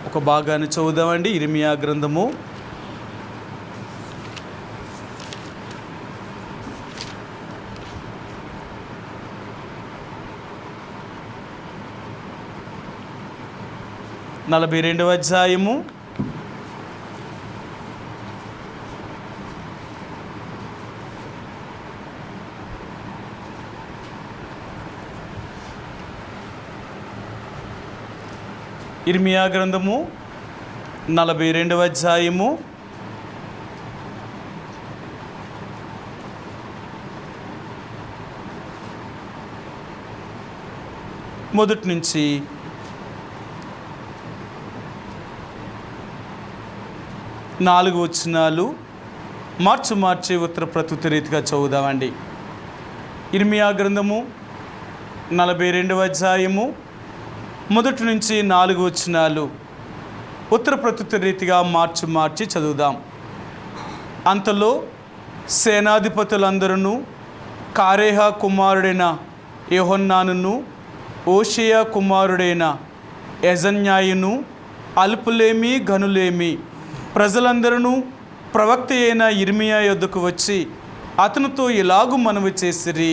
ఒక భాగాన్ని చదువుదామండి. ఇర్మియా గ్రంథము 42వ అధ్యాయము 42వ అధ్యాయము మొదటి నుంచి 4 వచనాలు మార్చి ఉత్తర ప్రత్యుత్తర రీతిగా చదువుదామండి. ఇర్మియా గ్రంథము 42వ అధ్యాయము మొదటి నుంచి 4 వచనాలు ఉత్తర ప్రత్యుత్తర రీతిగా మార్చి చదువుదాం. అంతలో సేనాధిపతులందరూ కారేహ కుమారుడైన యోహన్నానును, ఓషియా కుమారుడైన యెజన్యాయును, అల్పులేమి గనులేమి ప్రజలందరూ ప్రవక్త అయిన ఇర్మియా యొద్దకు వచ్చి అతనితో ఇలాగు మనవి చేసిరి.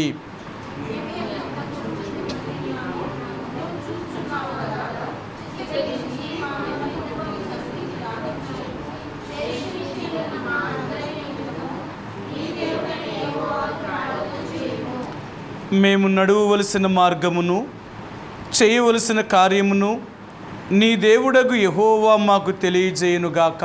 మేము నడువవలసిన మార్గమును చేయవలసిన కార్యమును నీ దేవుడగు యెహోవా మాకు తెలియజేయునుగాక.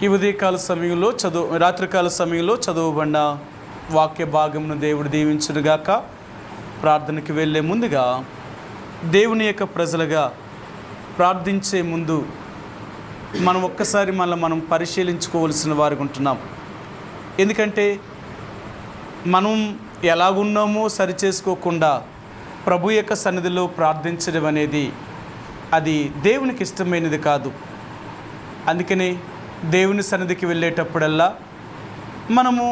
ఈ ఉదయకాల సమయంలో రాత్రికాల సమయంలో చదువుబడిన వాక్య భాగమును దేవుడు దీవించునుగాక. ప్రార్థనకి వెళ్ళే ముందుగా దేవుని యొక్క ప్రజలుగా ప్రార్థించే ముందు మనం ఒక్కసారి మనం పరిశీలించుకోవలసిన వారికి ఉంటున్నాం. ఎందుకంటే మనం ఎలాగున్నామో సరిచేసుకోకుండా ప్రభు యొక్క సన్నిధిలో ప్రార్థించడం అనేది అది దేవునికి ఇష్టమైనది కాదు. అందుకని దేవుని సన్నిధికి వెళ్ళేటప్పుడల్లా మనము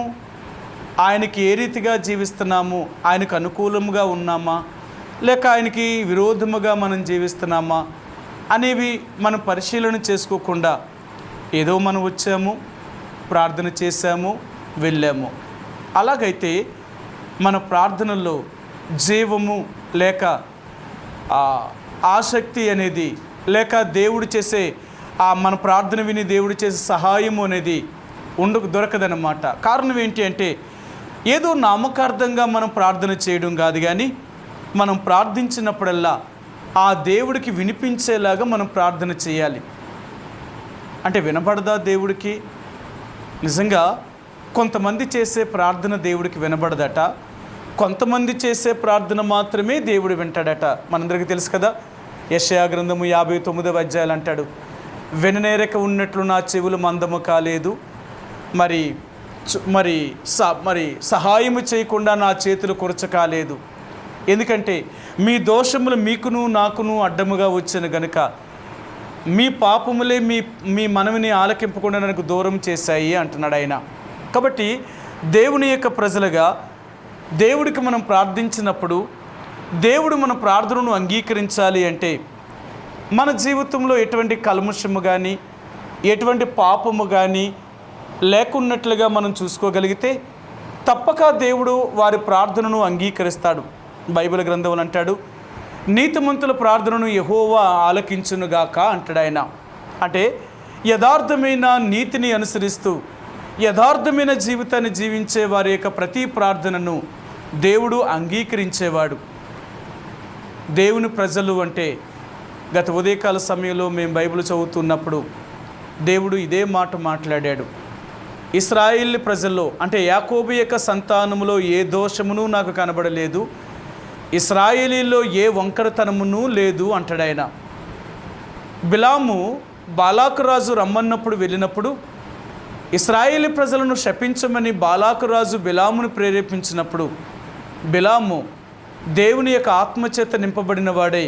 ఆయనకి ఏ రీతిగా జీవిస్తున్నాము, ఆయనకు అనుకూలముగా ఉన్నామా లేక ఆయనకి విరోధముగా మనం జీవిస్తున్నామా అనేవి మనం పరిశీలన చేసుకోకుండా ఏదో మనం వచ్చాము, ప్రార్థన చేశాము, వెళ్ళాము. అలాగైతే మన ప్రార్థనలో జీవము లేక ఆసక్తి అనేది లేక దేవుడు చేసే మన ప్రార్థన విని దేవుడు చేసే సహాయము అనేది దొరకదన్నమాట. కారణం ఏంటి అంటే ఏదో నామకార్థంగా మనం ప్రార్థన చేయడం కాదు, కానీ మనం ప్రార్థించినప్పుడల్లా ఆ దేవుడికి వినిపించేలాగా మనం ప్రార్థన చేయాలి. అంటే వినబడదా దేవుడికి? నిజంగా కొంతమంది చేసే ప్రార్థన దేవుడికి వినబడదట, కొంతమంది చేసే ప్రార్థన మాత్రమే దేవుడు వింటాడట. మనందరికీ తెలుసు కదా, యెషయా గ్రంథము 59వ అధ్యాయం అంటాడు, విననేరక ఉన్నట్లు నా చెవులు మందము కాలేదు, మరి సహాయము చేయకుండా నా చేతులు కొరచ కాలేదు. ఎందుకంటే మీ దోషములు మీకును నాకును అడ్డముగా వచ్చిన గనుక మీ పాపములే మీ మనవిని ఆలకింపకుండా నాకు దూరం చేశాయి అంటున్నాడు ఆయన. కాబట్టి దేవుని యొక్క ప్రజలుగా దేవుడికి మనం ప్రార్థించినప్పుడు దేవుడు మన ప్రార్థనను అంగీకరించాలి అంటే మన జీవితంలో ఎటువంటి కల్మషము కానీ ఎటువంటి పాపము కానీ లేకున్నట్లుగా మనం చూసుకోగలిగితే తప్పక దేవుడు వారి ప్రార్థనను అంగీకరిస్తాడు. బైబిల్ గ్రంథంలో అంటాడు, నీతిమంతుల ప్రార్థనను యెహోవా ఆలకించునుగాక అంటాడు ఆయన. అంటే యథార్థమైన నీతిని అనుసరిస్తూ యథార్థమైన జీవితాన్ని జీవించే వారి యొక్క ప్రతి ప్రార్థనను దేవుడు అంగీకరించేవాడు. దేవుని ప్రజలు అంటే గత ఉదయకాల సమయంలో మేము బైబిల్ చదువుతున్నప్పుడు దేవుడు ఇదే మాట మాట్లాడాడు. ఇశ్రాయేలు ప్రజల్లో అంటే యాకోబు యొక్క సంతానములో ఏ దోషమును నాకు కనబడలేదు, ఇశ్రాయేలీలో ఏ వంకరతనమును లేదు అంటాడు ఆయన. బిలాము బాలాకు రాజు రమ్మన్నప్పుడు వెళ్ళినప్పుడు ఇశ్రాయేలీ ప్రజలను శపించమని బాలాకు రాజు బిలామును ప్రేరేపించినప్పుడు బిలాము దేవుని యొక్క ఆత్మచేత నింపబడిన వాడే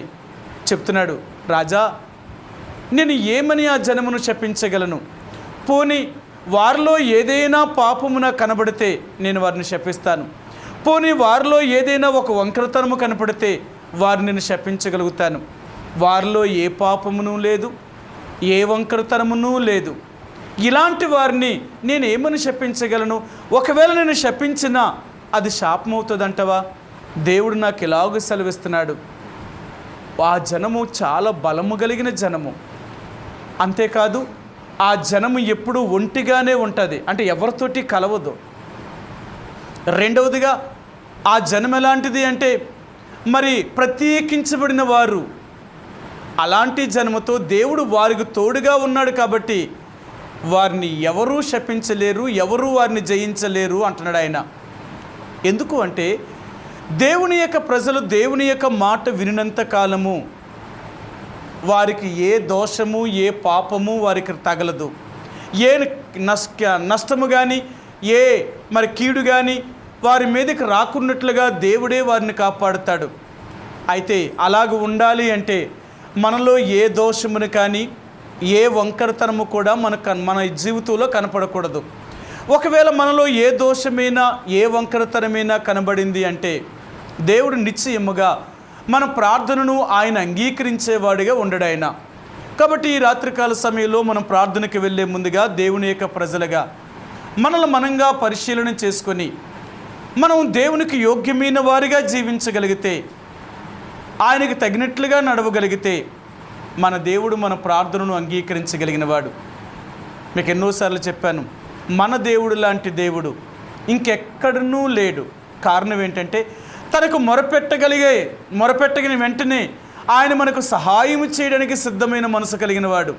చెప్తున్నాడు, రాజా నేను ఏమని ఆ జనమును శపించగలను? పోనీ వారిలో ఏదైనా పాపము నాకు కనబడితే నేను వారిని శపిస్తాను. పోనీ వారిలో ఏదైనా ఒక వంకరతనము కనపడితే వారిని నేను శపించగలుగుతాను. వారిలో ఏ పాపమును లేదు, ఏ వంకరతనమును లేదు. ఇలాంటి వారిని నేను ఏమని శపించగలను? ఒకవేళ నేను శపించినా అది శాపమవుతుందంటవా? దేవుడు నాకు ఇలాగ సెలవిస్తున్నాడు, ఆ జనము చాలా బలము కలిగిన జనము. అంతేకాదు ఆ జనము ఎప్పుడూ ఒంటిగానే ఉంటుంది, అంటే ఎవరితోటి కలవదు. రెండవదిగా ఆ జనం ఎలాంటిది అంటే మరి ప్రత్యేకించబడిన వారు. అలాంటి జనముతో దేవుడు వారికి తోడుగా ఉన్నాడు కాబట్టి వారిని ఎవరూ శపించలేరు, ఎవరూ వారిని జయించలేరు అంటున్నాడు ఆయన. ఎందుకు అంటే దేవుని యొక్క ప్రజలు దేవుని యొక్క మాట వినినంత కాలము వారికి ఏ దోషము ఏ పాపము వారికి తగలదు. ఏ నష్టము కానీ ఏ మరి కీడు కానీ వారి మీదకి రాకున్నట్లుగా దేవుడే వారిని కాపాడుతాడు. అయితే అలాగ ఉండాలి అంటే మనలో ఏ దోషమును కానీ ఏ వంకరతనము కూడా మన జీవితంలో కనపడకూడదు. ఒకవేళ మనలో ఏ దోషమైనా ఏ వంకరతనమైనా కనబడింది అంటే దేవుడు నిశ్చయముగా మన ప్రార్థనను ఆయన అంగీకరించేవాడిగా ఉండడు ఆయన. కాబట్టి ఈ రాత్రికాల సమయంలో మనం ప్రార్థనకి వెళ్ళే ముందుగా దేవుని యొక్క ప్రజలుగా మనల్ని మనంగా పరిశీలన చేసుకొని మనం దేవునికి యోగ్యమైన వారిగా జీవించగలిగితే, ఆయనకు తగినట్లుగా నడవగలిగితే మన దేవుడు మన ప్రార్థనను అంగీకరించగలిగిన వాడు. మీకు ఎన్నోసార్లు చెప్పాను, మన దేవుడు లాంటి దేవుడు ఇంకెక్కడనూ లేడు. కారణం ఏంటంటే తనకు మొరపెట్టగిన వెంటనే ఆయన మనకు సహాయం చేయడానికి సిద్ధమైన మనసు కలిగిన వాడు.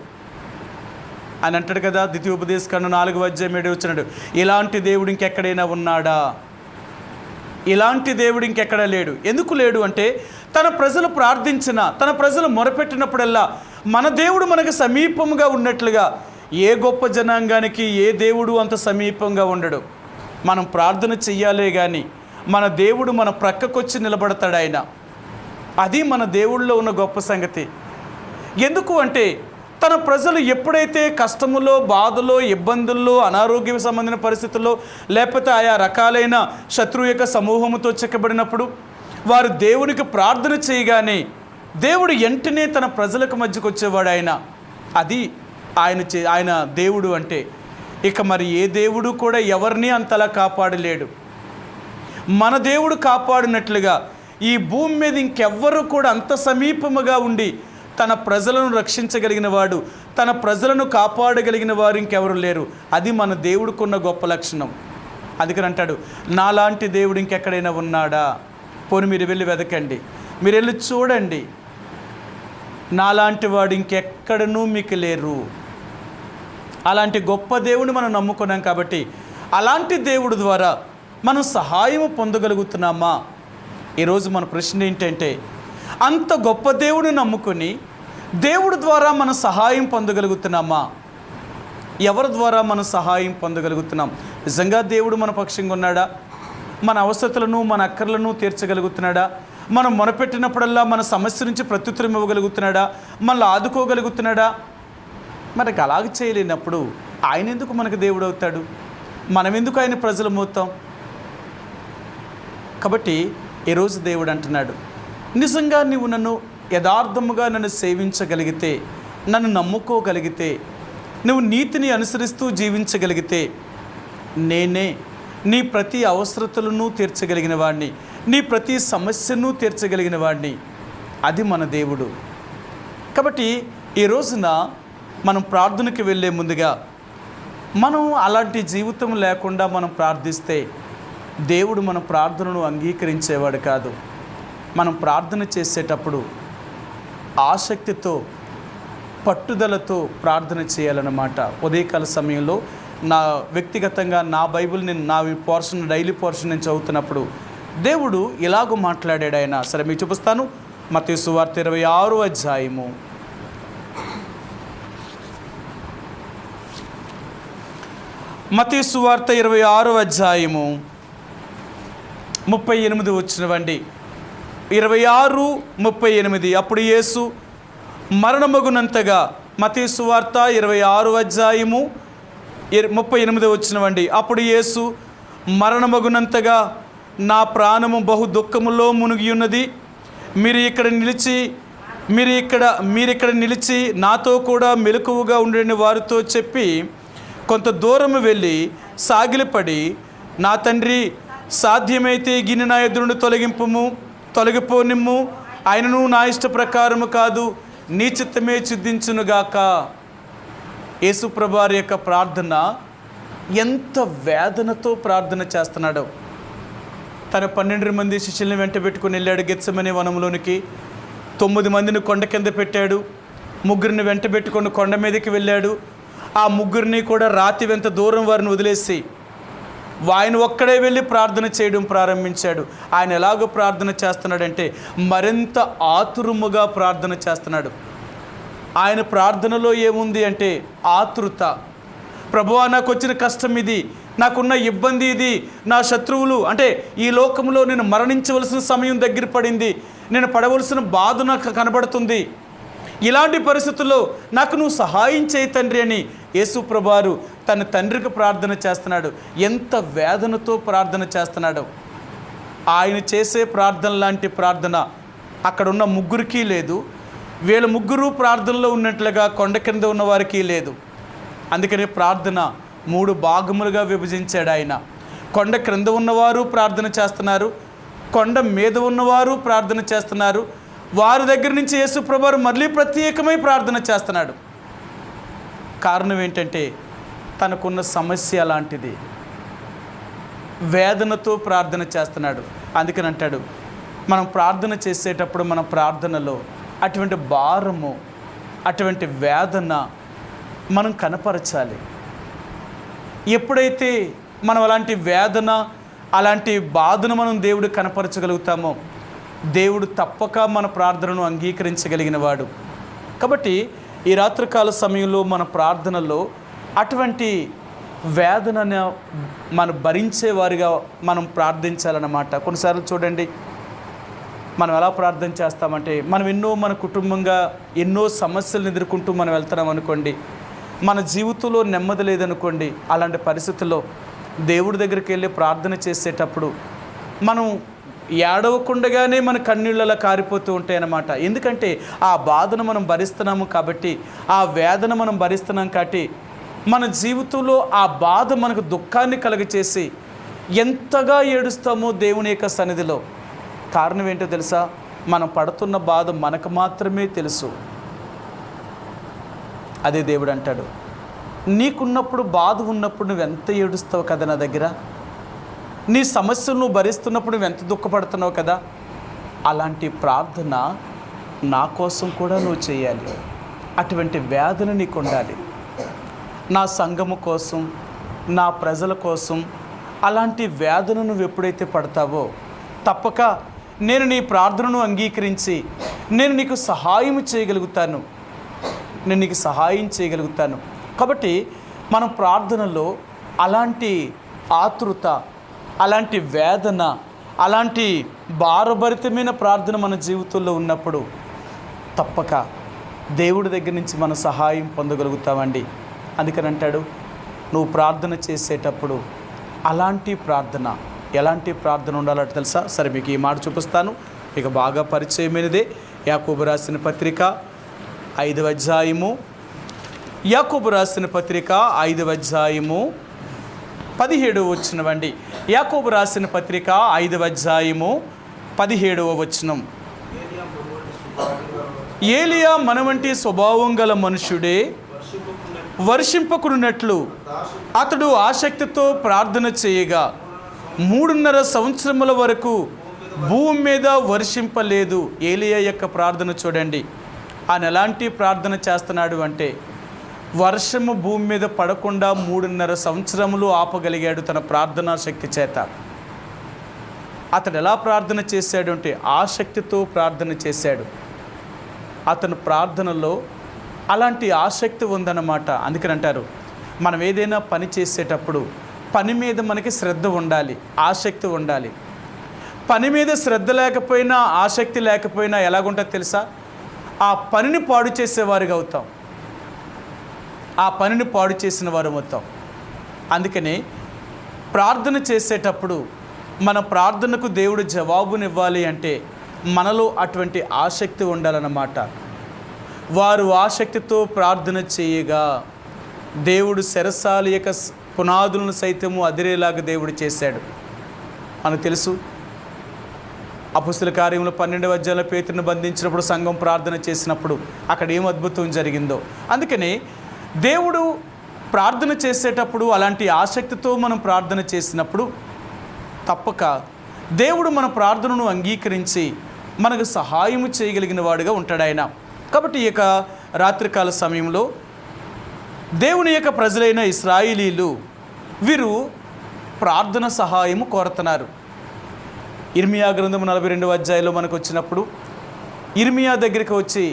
ఆయన అంటాడు కదా, ద్వితీయోపదేశకాండం 4:7 ఇలాంటి దేవుడు ఇంకెక్కడైనా ఉన్నాడా? ఇలాంటి దేవుడు ఇంకెక్కడా లేడు. ఎందుకు లేడు అంటే తన ప్రజలు ప్రార్థించిన, తన ప్రజలు మొరపెట్టినప్పుడల్లా మన దేవుడు మనకు సమీపంగా ఉన్నట్లుగా ఏ గొప్ప జనాంగానికి ఏ దేవుడు అంత సమీపంగా ఉండడు. మనం ప్రార్థన చెయ్యాలే కానీ మన దేవుడు మన ప్రక్కకొచ్చి నిలబడతాడు ఆయన. అది మన దేవుళ్ళలో ఉన్న గొప్ప సంగతి. ఎందుకు అంటే తన ప్రజలు ఎప్పుడైతే కష్టములో, బాధలో, ఇబ్బందుల్లో, అనారోగ్య సంబంధించిన పరిస్థితుల్లో, లేకపోతే ఆయా రకాలైన శత్రువు యొక్క సమూహముతో చిక్కబడినప్పుడు వారు దేవునికి ప్రార్థన చేయగానే దేవుడు వెంటనే తన ప్రజలకు మధ్యకు వచ్చేవాడు ఆయన. అది ఆయన దేవుడు అంటే. ఇక మరి ఏ దేవుడు కూడా ఎవరిని అంతలా కాపాడలేడు. మన దేవుడు కాపాడినట్లుగా ఈ భూమి మీద ఇంకెవ్వరూ కూడా అంత సమీపముగా ఉండి తన ప్రజలను రక్షించగలిగిన వాడు, తన ప్రజలను కాపాడగలిగిన వారు ఇంకెవరు లేరు. అది మన దేవుడికున్న గొప్ప లక్షణం. అందుకని అంటాడు, నాలాంటి దేవుడు ఇంకెక్కడైనా ఉన్నాడా? పోనీ మీరు వెళ్ళి వెతకండి, మీరు వెళ్ళి చూడండి, నాలాంటి వాడు ఇంకెక్కడనూ మీకు లేరు. అలాంటి గొప్ప దేవుడిని మనం నమ్ముకున్నాం కాబట్టి అలాంటి దేవుడి ద్వారా మనం సహాయం పొందగలుగుతున్నామా? ఈరోజు మన ప్రశ్న ఏంటంటే, అంత గొప్ప దేవుడిని నమ్ముకొని దేవుడి ద్వారా మనం సహాయం పొందగలుగుతున్నామా? ఎవరి ద్వారా మనం సహాయం పొందగలుగుతున్నాం? నిజంగా దేవుడు మన పక్షంగా ఉన్నాడా? మన అవసరతలను, మన అక్కర్లను తీర్చగలుగుతున్నాడా? మనం మొరపెట్టినప్పుడల్లా మన సమస్య నుంచి ప్రత్యుత్తరం ఇవ్వగలుగుతున్నాడా? మనల్ని ఆదుకోగలుగుతున్నాడా? మనకు అలాగ చేయలేనప్పుడు ఆయన ఎందుకు మనకు దేవుడు అవుతాడు? మనం ఎందుకు ఆయన ప్రజలమవుతాం? కాబట్టి ఈరోజు దేవుడు అంటున్నాడు, నిజంగా నీవు నన్ను యథార్థముగా నన్ను సేవించగలిగితే, నన్ను నమ్ముకోగలిగితే, నువ్వు నీతిని అనుసరిస్తూ జీవించగలిగితే నేనే నీ ప్రతి అవసరతలను తీర్చగలిగిన వాడిని, నీ ప్రతి సమస్యను తీర్చగలిగిన వాడిని. అది మన దేవుడు. కాబట్టి ఈ రోజున మనం ప్రార్థనకి వెళ్ళే ముందుగా మనం అలాంటి జీవితం లేకుండా మనం ప్రార్థిస్తే దేవుడు మన ప్రార్థనను అంగీకరించేవాడు కాదు. మనం ప్రార్థన చేసేటప్పుడు ఆసక్తితో, పట్టుదలతో ప్రార్థన చేయాలన్నమాట. ఉదయకాల సమయంలో వ్యక్తిగతంగా నా బైబిల్ నా డైలీ పోర్షన్ నేను చదువుతున్నప్పుడు దేవుడు ఇలాగూ మాట్లాడాడు ఆయన. సరే మీకు చూపిస్తాను. మత్తయి సువార్త 26వ అధ్యాయము. మత్తయి సువార్త 26వ అధ్యాయము 38 వచ్చినవండి. 26:38 అప్పుడు యేసు మరణమగునంతగా, మత్తయి సువార్త 26:38 అప్పుడు యేసు మరణమగునంతగా నా ప్రాణము బహు దుఃఖములో మునిగి ఉన్నది. మీరు ఇక్కడ నిలిచి నాతో కూడా మెలకువగా ఉండిన వారితో చెప్పి కొంత దూరం వెళ్ళి సాగిలపడి, నా తండ్రి, సాధ్యమైతే ఈ గిన్నె నా ఎదురు నుండి తొలగిపోనిమ్ము, ఆయనను నా ఇష్ట ప్రకారము కాదు నీ చిత్తమే సిద్ధించునుగాక. యేసుప్రభు వారి యొక్క ప్రార్థన ఎంత వేదనతో ప్రార్థన చేస్తున్నాడో. తన 12 మంది శిష్యుల్ని వెంట పెట్టుకుని వెళ్ళాడు గెత్సెమనే వనంలోనికి. 9 మందిని కొండ కింద పెట్టాడు. 3 వెంట పెట్టుకొని కొండ మీదకి వెళ్ళాడు. ఆ 3 కూడా రాతి వెంత దూరం వారిని వదిలేసి ఆయన ఒక్కడే వెళ్ళి ప్రార్థన చేయడం ప్రారంభించాడు. ఆయన ఎలాగో ప్రార్థన చేస్తున్నాడంటే మరింత ఆతురముగా ప్రార్థన చేస్తున్నాడు. ఆయన ప్రార్థనలో ఏముంది అంటే ఆతృత. ప్రభువా, నాకు వచ్చిన కష్టం ఇది, నాకున్న ఇబ్బంది ఇది, నా శత్రువులు అంటే ఈ లోకంలో నేను మరణించవలసిన సమయం దగ్గర పడింది, నేను పడవలసిన బాధ నాకు కనబడుతుంది, ఇలాంటి పరిస్థితుల్లో నాకు నువ్వు సహాయం చేయి తండ్రి అని యేసుప్రభువారు తన తండ్రికి ప్రార్థన చేస్తున్నాడు. ఎంత వేదనతో ప్రార్థన చేస్తున్నాడు. ఆయన చేసే ప్రార్థన లాంటి ప్రార్థన అక్కడ ఉన్న 3 లేదు. వీళ్ళ 3 ప్రార్థనలో ఉన్నట్లుగా కొండ కింద ఉన్న వారికి లేదు. అందుకని ప్రార్థన 3 భాగములుగా విభజించాడు ఆయన. కొండ క్రింద ఉన్నవారు ప్రార్థన చేస్తున్నారు, కొండ మీద ఉన్నవారు ప్రార్థన చేస్తున్నారు. వారి దగ్గర నుంచి యేసుప్రభువారు మళ్ళీ ప్రత్యేకమై ప్రార్థన చేస్తున్నాడు. కారణం ఏంటంటే తనకున్న సమస్య అలాంటిది, వేదనతో ప్రార్థన చేస్తున్నాడు. అందుకని అంటాడు, మనం ప్రార్థన చేసేటప్పుడు మన ప్రార్థనలో అటువంటి భారము, అటువంటి వేదన మనం కనపరచాలి. ఎప్పుడైతే మనం అలాంటి వేదన, అలాంటి బాధను మనం దేవుడు కనపరచగలుగుతామో దేవుడు తప్పక మన ప్రార్థనను అంగీకరించగలిగిన వాడు. కాబట్టి ఈ రాత్రికాల సమయంలో మన ప్రార్థనలో అటువంటి వేదనను మనం భరించేవారిగా మనం ప్రార్థించాలన్నమాట. కొన్నిసార్లు చూడండి, మనం ఎలా ప్రార్థన చేస్తామంటే మనం మన కుటుంబంగా ఎన్నో సమస్యలను ఎదుర్కొంటూ మనం వెళ్తున్నాం అనుకోండి, మన జీవితంలో నెమ్మది లేదనుకోండి, అలాంటి పరిస్థితుల్లో దేవుడి దగ్గరికి వెళ్ళి ప్రార్థన చేసేటప్పుడు మనం ఏడవకుండగానే మన కన్నీళ్ళలా కారిపోతూ ఉంటాయన్నమాట. ఎందుకంటే ఆ బాధను మనం భరిస్తున్నాము కాబట్టి, ఆ వేదన మనం భరిస్తున్నాం కాబట్టి మన జీవితంలో ఆ బాధ మనకు దుఃఖాన్ని కలుగచేసి ఎంతగా ఏడుస్తామో దేవుని యొక్క సన్నిధిలో. కారణం ఏంటో తెలుసా? మనం పడుతున్న బాధ మనకు మాత్రమే తెలుసు. అదే దేవుడు అంటాడు, నీకున్నప్పుడు బాధ ఉన్నప్పుడు నువ్వెంత ఏడుస్తావు కదా నా దగ్గర, నీ సమస్యలు నువ్వు భరిస్తున్నప్పుడు నువ్వు ఎంత దుఃఖపడుతున్నావు కదా, అలాంటి ప్రార్థన నా కోసం కూడా నువ్వు చేయాలి. అటువంటి వేదన నీకు ఉండాలి. నా సంఘము కోసం, నా ప్రజల కోసం అలాంటి వేదన నువ్వు ఎప్పుడైతే పడతావో తప్పక నేను నీ ప్రార్థనను అంగీకరించి నేను నీకు సహాయం చేయగలుగుతాను. కాబట్టి మనం ప్రార్థనలో అలాంటి ఆతృత, అలాంటి వేదన, అలాంటి భారభరితమైన ప్రార్థన మన జీవితంలో ఉన్నప్పుడు తప్పక దేవుడి దగ్గర నుంచి మనం సహాయం పొందగలుగుతామండి. అందుకని అంటాడు, నువ్వు ప్రార్థన చేసేటప్పుడు అలాంటి ప్రార్థన, ఎలాంటి ప్రార్థన ఉండాలంటే తెలుసా? సరే, మీకు ఈ మాట చూపిస్తాను. మీకు బాగా పరిచయమైనదే. యాకోబు రాసిన పత్రిక 5వ అధ్యాయము, యాకోబు రాసిన పత్రిక 5వ అధ్యాయము 17వ వచనమండి. యాకోబు రాసిన పత్రిక 5వ అధ్యాయము 17వ వచనం. ఏలియా మన వంటి స్వభావం గల మనుషుడే వర్షింపకున్నట్లు అతడు ఆసక్తితో ప్రార్థన చేయగా 3.5 సంవత్సరముల వరకు భూమి మీద వర్షింపలేదు. ఏలియా యొక్క ప్రార్థన చూడండి. ఆయన ఎలాంటి ప్రార్థన చేస్తున్నాడు అంటే వర్షము భూమి మీద పడకుండా 3.5 సంవత్సరములు ఆపగలిగాడు తన ప్రార్థనా శక్తి చేత. అతడు ఎలా ప్రార్థన చేశాడు అంటే ఆసక్తితో ప్రార్థన చేశాడు. అతని ప్రార్థనలో అలాంటి ఆసక్తి ఉందన్నమాట. అందుకని అంటారు, మనం ఏదైనా పని చేసేటప్పుడు పని మీద మనకి శ్రద్ధ ఉండాలి, ఆసక్తి ఉండాలి. పని మీద శ్రద్ధ లేకపోయినా, ఆసక్తి లేకపోయినా ఎలాగుంటుందో తెలుసా? ఆ పనిని పాడు చేసేవారుగా అవుతాం. ఆ పనిని పాడు చేసిన వారు అవుతాం. అందుకని ప్రార్థన చేసేటప్పుడు మన ప్రార్థనకు దేవుడు జవాబునివ్వాలి అంటే మనలో అటువంటి ఆసక్తి ఉండాలన్నమాట. వారు ఆసక్తితో ప్రార్థన చేయగా దేవుడు చెరసాల యొక్క పునాదులను సైతము అదిరేలాగా దేవుడు చేశాడు. మనకు తెలుసు, అపొస్తలుల కార్యములు 12వ అధ్యాయంలో పేతురును బంధించినప్పుడు సంఘం ప్రార్థన చేసినప్పుడు అక్కడ ఏం అద్భుతం జరిగిందో. అందుకని దేవుడు ప్రార్థన చేసేటప్పుడు అలాంటి ఆసక్తితో మనం ప్రార్థన చేసినప్పుడు తప్పక దేవుడు మన ప్రార్థనను అంగీకరించి మనకు సహాయము చేయగలిగిన వాడుగా ఉంటాడు ఆయన. కాబట్టి ఈ యొక్క రాత్రికాల సమయంలో దేవుని యొక్క ప్రజలైన ఇశ్రాయేలీలు వీరు ప్రార్థన సహాయము కోరుతున్నారు. ఇర్మియా గ్రంథము 42వ అధ్యాయంలో మనకు వచ్చినప్పుడు ఇర్మియా దగ్గరికి వచ్చి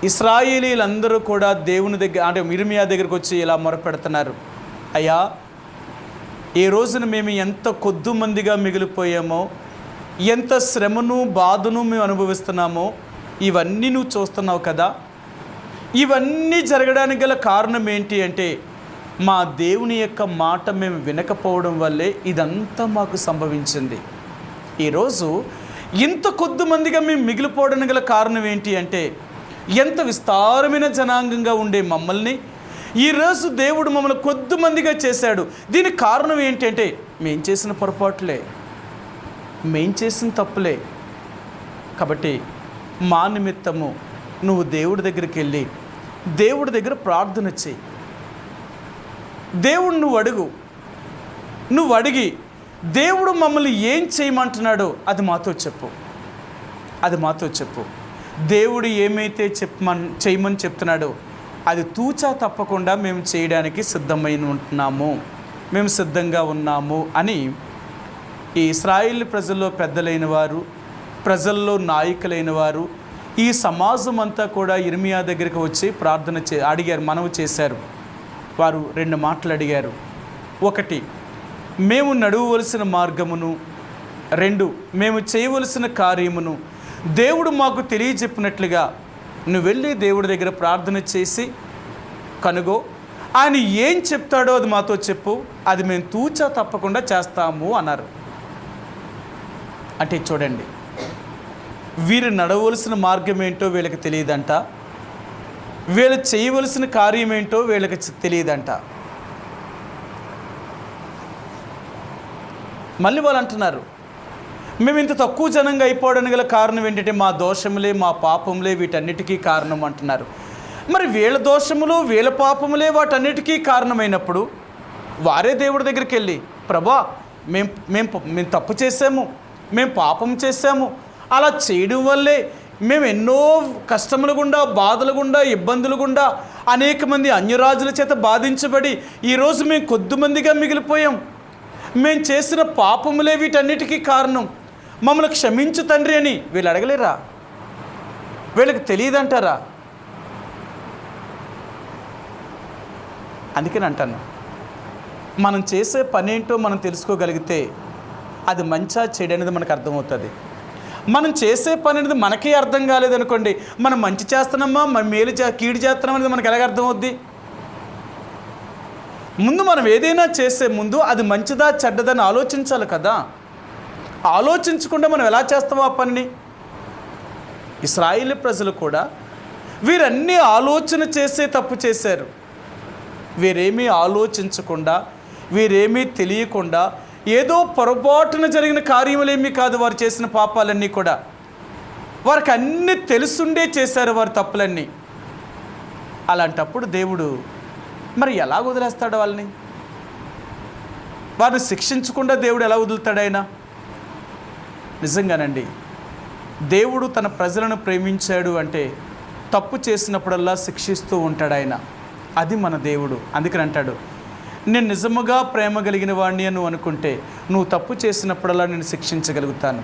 ఇశ్రాయేలీలందరూ కూడా దేవుని దగ్గర అంటే ఇర్మియా దగ్గరికి వచ్చి ఇలా మొరపెడుతున్నారు, అయ్యా ఈ రోజున మేము ఎంత కొద్ది మందిగా మిగిలిపోయామో, ఎంత శ్రమను బాధను మేము అనుభవిస్తున్నామో ఇవన్నీ నువ్వు చూస్తున్నావు కదా. ఇవన్నీ జరగడానికి గల కారణం ఏంటి అంటే మా దేవుని యొక్క మాట మేము వినకపోవడం వల్లే ఇదంతా మాకు సంభవించింది. ఈరోజు ఇంత కొద్ది మందిగా మేము మిగిలిపోవడానికి గల కారణం ఏంటి అంటే ఎంత విస్తారమైన జనాంగంగా ఉండే మమ్మల్ని ఈరోజు దేవుడు మమ్మల్ని కొద్ది మందిగా చేశాడు. దీనికి కారణం ఏంటి అంటే మేం చేసిన పొరపాట్లే, మేం చేసిన తప్పులే. కాబట్టి మా నిమిత్తము నువ్వు దేవుడి దగ్గరికి వెళ్ళి దేవుడి దగ్గర ప్రార్థన చేయి. దేవుడు నువ్వు అడిగి దేవుడు మమ్మల్ని ఏం చేయమంటున్నాడో అది మాతో చెప్పు. దేవుడు ఏమైతే చేయమని చెప్తున్నాడో అది తూచా తప్పకుండా మేము చేయడానికి మేము సిద్ధంగా ఉన్నాము అని ఈ ఇశ్రాయేలు ప్రజల్లో పెద్దలైన వారు, ప్రజల్లో నాయకులైన వారు, ఈ సమాజం అంతా కూడా ఇర్మియా దగ్గరికి వచ్చి ప్రార్థన అడిగారు, మనవి చేశారు. వారు 2 మాటలు అడిగారు. 1, మేము నడవవలసిన మార్గమును, 2, మేము చేయవలసిన కార్యమును దేవుడు మాకు తెలియజెప్పినట్లుగా నువ్వు వెళ్ళి దేవుడి దగ్గర ప్రార్థన చేసి కనుగో, ఆయన ఏం చెప్తాడో అది మాతో చెప్పు, అది మేము తూచా తప్పకుండా చేస్తాము అన్నారు. అంటే చూడండి, వీరు నడవలసిన మార్గం ఏంటో వీళ్ళకి తెలియదంట, వీళ్ళు చేయవలసిన కార్యం ఏంటో వీళ్ళకి తెలియదంట. మళ్ళీ వాళ్ళు అంటున్నారు, మేము ఇంత తక్కువ జనంగా అయిపోవడానికి గల కారణం ఏంటంటే మా దోషములే, మా పాపములే వీటన్నిటికీ కారణం అంటున్నారు. మరి వీళ్ళ దోషములు, వీళ్ళ పాపములే వాటన్నిటికీ కారణమైనప్పుడు వారే దేవుడి దగ్గరికి వెళ్ళి, ప్రభా మేము తప్పు చేసాము, మేము పాపం చేశాము, అలా చేయడం వల్లే మేము ఎన్నో కష్టముల గుండా, బాధల గుండా, ఇబ్బందుల గుండా, అనేక మంది అన్యరాజుల చేత బాధించబడి ఈరోజు మేము కొద్దిమందిగా మిగిలిపోయాం. మేము చేసిన పాపములే వీటన్నిటికీ కారణం, మమ్మల్ని క్షమించు తండ్రి అని వీళ్ళు అడగలేరా? వీళ్ళకి తెలియదంటారా? అందుకని అంటాను, మనం చేసే పని ఏంటో మనం తెలుసుకోగలిగితే అది మంచా చెడు అనేది మనకు అర్థమవుతుంది. మనం చేసే పని అనేది మనకే అర్థం కాలేదనుకోండి, మనం మంచి చేస్తున్నామా, మేలు కీడు చేస్తున్నాం అనేది మనకు ఎలాగ అర్థమవుద్ది? ముందు మనం ఏదైనా చేసే ముందు అది మంచిదా చెడ్డదని ఆలోచించాలి కదా. ఆలోచించకుండా మనం ఎలా చేస్తామో ఆ పనిని. ఇశ్రాయేలు ప్రజలు కూడా వీరన్నీ ఆలోచన చేసే తప్పు చేశారు. వీరేమీ ఆలోచించకుండా, వీరేమీ తెలియకుండా, ఏదో పొరపాటున జరిగిన కార్యములేమీ కాదు వారు చేసిన పాపాలన్నీ కూడా. వారికి అన్నీ తెలుసుండే చేశారు వారి తప్పులన్నీ. అలాంటప్పుడు దేవుడు మరి ఎలా వదిలేస్తాడు వాళ్ళని? వారిని శిక్షించకుండా దేవుడు ఎలా వదులుతాడు ఆయన? నిజంగానండి, దేవుడు తన ప్రజలను ప్రేమించాడు అంటే తప్పు చేసినప్పుడల్లా శిక్షిస్తూ ఉంటాడు ఆయన. అది మన దేవుడు. అందుకని అంటాడు, నేను నిజముగా ప్రేమ కలిగిన వాడిని అని నువ్వు అనుకుంటే నువ్వు తప్పు చేసినప్పుడల్లా నేను శిక్షించగలుగుతాను.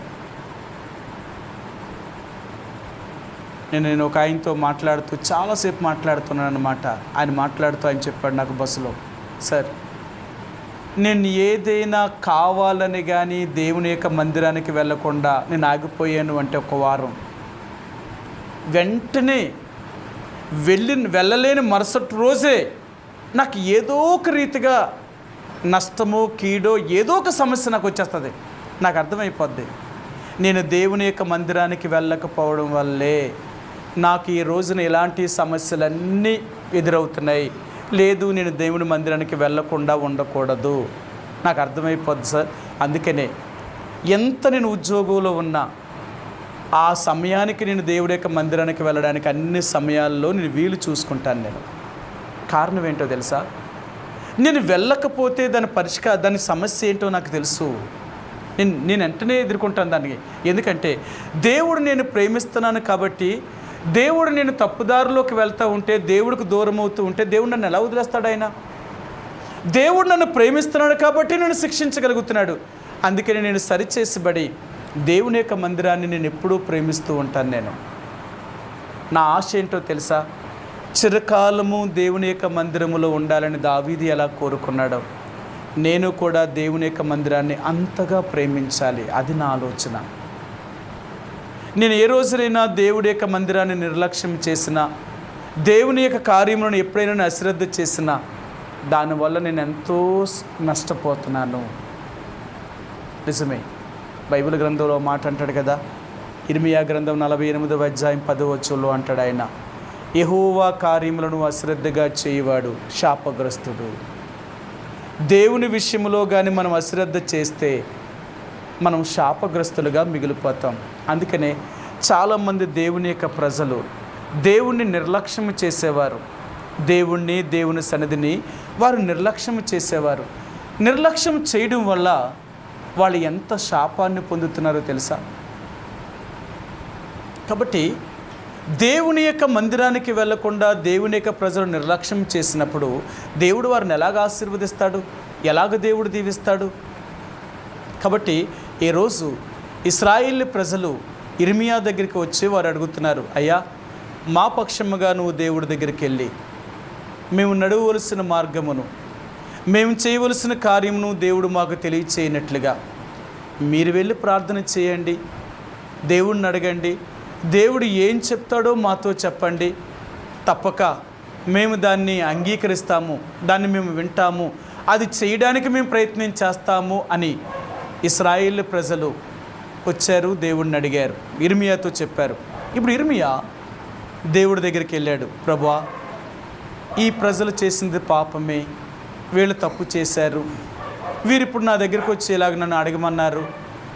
నేను ఒక ఆయనతో మాట్లాడుతూ చాలాసేపు మాట్లాడుతున్నాను అన్నమాట. ఆయన మాట్లాడుతూ ఆయన చెప్పాడు నాకు బస్సులో, సార్ నేను ఏదైనా కావాలని కానీ దేవుని యొక్క మందిరానికి వెళ్ళకుండా నేను ఆగిపోయాను అంటే ఒక వారం, వెంటనే వెళ్ళలేని మరుసటి రోజే నాకు ఏదో ఒక రీతిగా నష్టమో కీడో ఏదో ఒక సమస్య నాకు వచ్చేస్తుంది. నాకు అర్థమైపోద్ది, నేను దేవుని యొక్క మందిరానికి వెళ్ళకపోవడం వల్లే నాకు ఈ రోజున ఇలాంటి సమస్యలన్నీ ఎదురవుతున్నాయి. లేదు, నేను దేవుని మందిరానికి వెళ్ళకుండా ఉండకూడదు, నాకు అర్థమైపోద్ది సార్. అందుకనే ఎంత నేను ఉద్యోగంలో ఉన్నా ఆ సమయానికి నేను దేవుడి యొక్క మందిరానికి వెళ్ళడానికి అన్ని సమయాల్లో నేను వీలు చూసుకుంటాను. కారణం ఏంటో తెలుసా? నేను వెళ్ళకపోతే దాని సమస్య ఏంటో నాకు తెలుసు. నేను వెంటనే ఎదుర్కొంటాను దానికి. ఎందుకంటే దేవుడు నేను ప్రేమిస్తున్నాను కాబట్టి, దేవుడు నేను తప్పుదారిలోకి వెళ్తూ ఉంటే, దేవుడికి దూరం అవుతూ ఉంటే దేవుడు నన్ను ఎలా వదిలేస్తాడు? ఆయన దేవుడు నన్ను ప్రేమిస్తున్నాడు కాబట్టి నన్ను శిక్షించగలుగుతున్నాడు. అందుకని నేను సరిచేసిబడి దేవుని యొక్క మందిరాన్ని నేను ఎప్పుడూ ప్రేమిస్తూ ఉంటాను. నా ఆశ ఏంటో తెలుసా? చిరకాలము దేవుని యొక్క మందిరములో ఉండాలని దావీదు ఎలా కోరుకున్నాడో, నేను కూడా దేవుని యొక్క మందిరాన్ని అంతగా ప్రేమించాలి. అది నా ఆలోచన. నేను ఏ రోజునైనా దేవుడి యొక్క మందిరాన్ని నిర్లక్ష్యం చేసినా, దేవుని యొక్క కార్యములను ఎప్పుడైనా అశ్రద్ధ చేసినా, దానివల్ల నేను ఎంతో నష్టపోతున్నాను. నిజమే, బైబిల్ గ్రంథంలో మాట అంటాడు కదా, ఇర్మియా గ్రంథం 48వ అధ్యాయం 10వ వచనంలో అంటాడు ఆయన, యెహోవా కార్యములను అశ్రద్ధగా చేయవాడు శాపగ్రస్తుడు. దేవుని విషయంలో కానీ మనం అశ్రద్ధ చేస్తే మనం శాపగ్రస్తులుగా మిగిలిపోతాం. అందుకనే చాలామంది దేవుని యొక్క ప్రజలు దేవుణ్ణి నిర్లక్ష్యం చేసేవారు. దేవుని సన్నిధిని వారు నిర్లక్ష్యం చేసేవారు. నిర్లక్ష్యం చేయడం వల్ల వాళ్ళు ఎంత శాపాన్ని పొందుతున్నారో తెలుసా? కాబట్టి దేవుని యొక్క మందిరానికి వెళ్లకుండా దేవుని యొక్క ప్రజలు నిర్లక్ష్యం చేసినప్పుడు దేవుడు వారిని ఎలాగ ఆశీర్వదిస్తాడు? ఎలాగ దేవుడు దీవిస్తాడు? కాబట్టి ఈరోజు ఇశ్రాయేలు ప్రజలు ఇర్మియా దగ్గరికి వచ్చి వారు అడుగుతున్నారు, అయ్యా మా పక్షముగా నువ్వు దేవుడి దగ్గరికి వెళ్ళి మేము నడవవలసిన మార్గమును, మేము చేయవలసిన కార్యమును దేవుడు మాకు తెలియచేయనట్లుగా మీరు వెళ్ళి ప్రార్థన చేయండి, దేవుడిని అడగండి, దేవుడు ఏం చెప్తాడో మాతో చెప్పండి, తప్పక మేము దాన్ని అంగీకరిస్తాము, దాన్ని మేము వింటాము, అది చేయడానికి మేము ప్రయత్నం చేస్తాము అని ఇశ్రాయేలు ప్రజలు వచ్చారు, దేవుడిని అడిగారు, ఇర్మియాతో చెప్పారు. ఇప్పుడు ఇర్మియా దేవుడి దగ్గరికి వెళ్ళాడు, ప్రభువా ఈ ప్రజలు చేసింది పాపమే, వీళ్ళు తప్పు చేశారు, వీరు ఇప్పుడు నా దగ్గరికి వచ్చి ఇలాగ నన్ను అడగమన్నారు,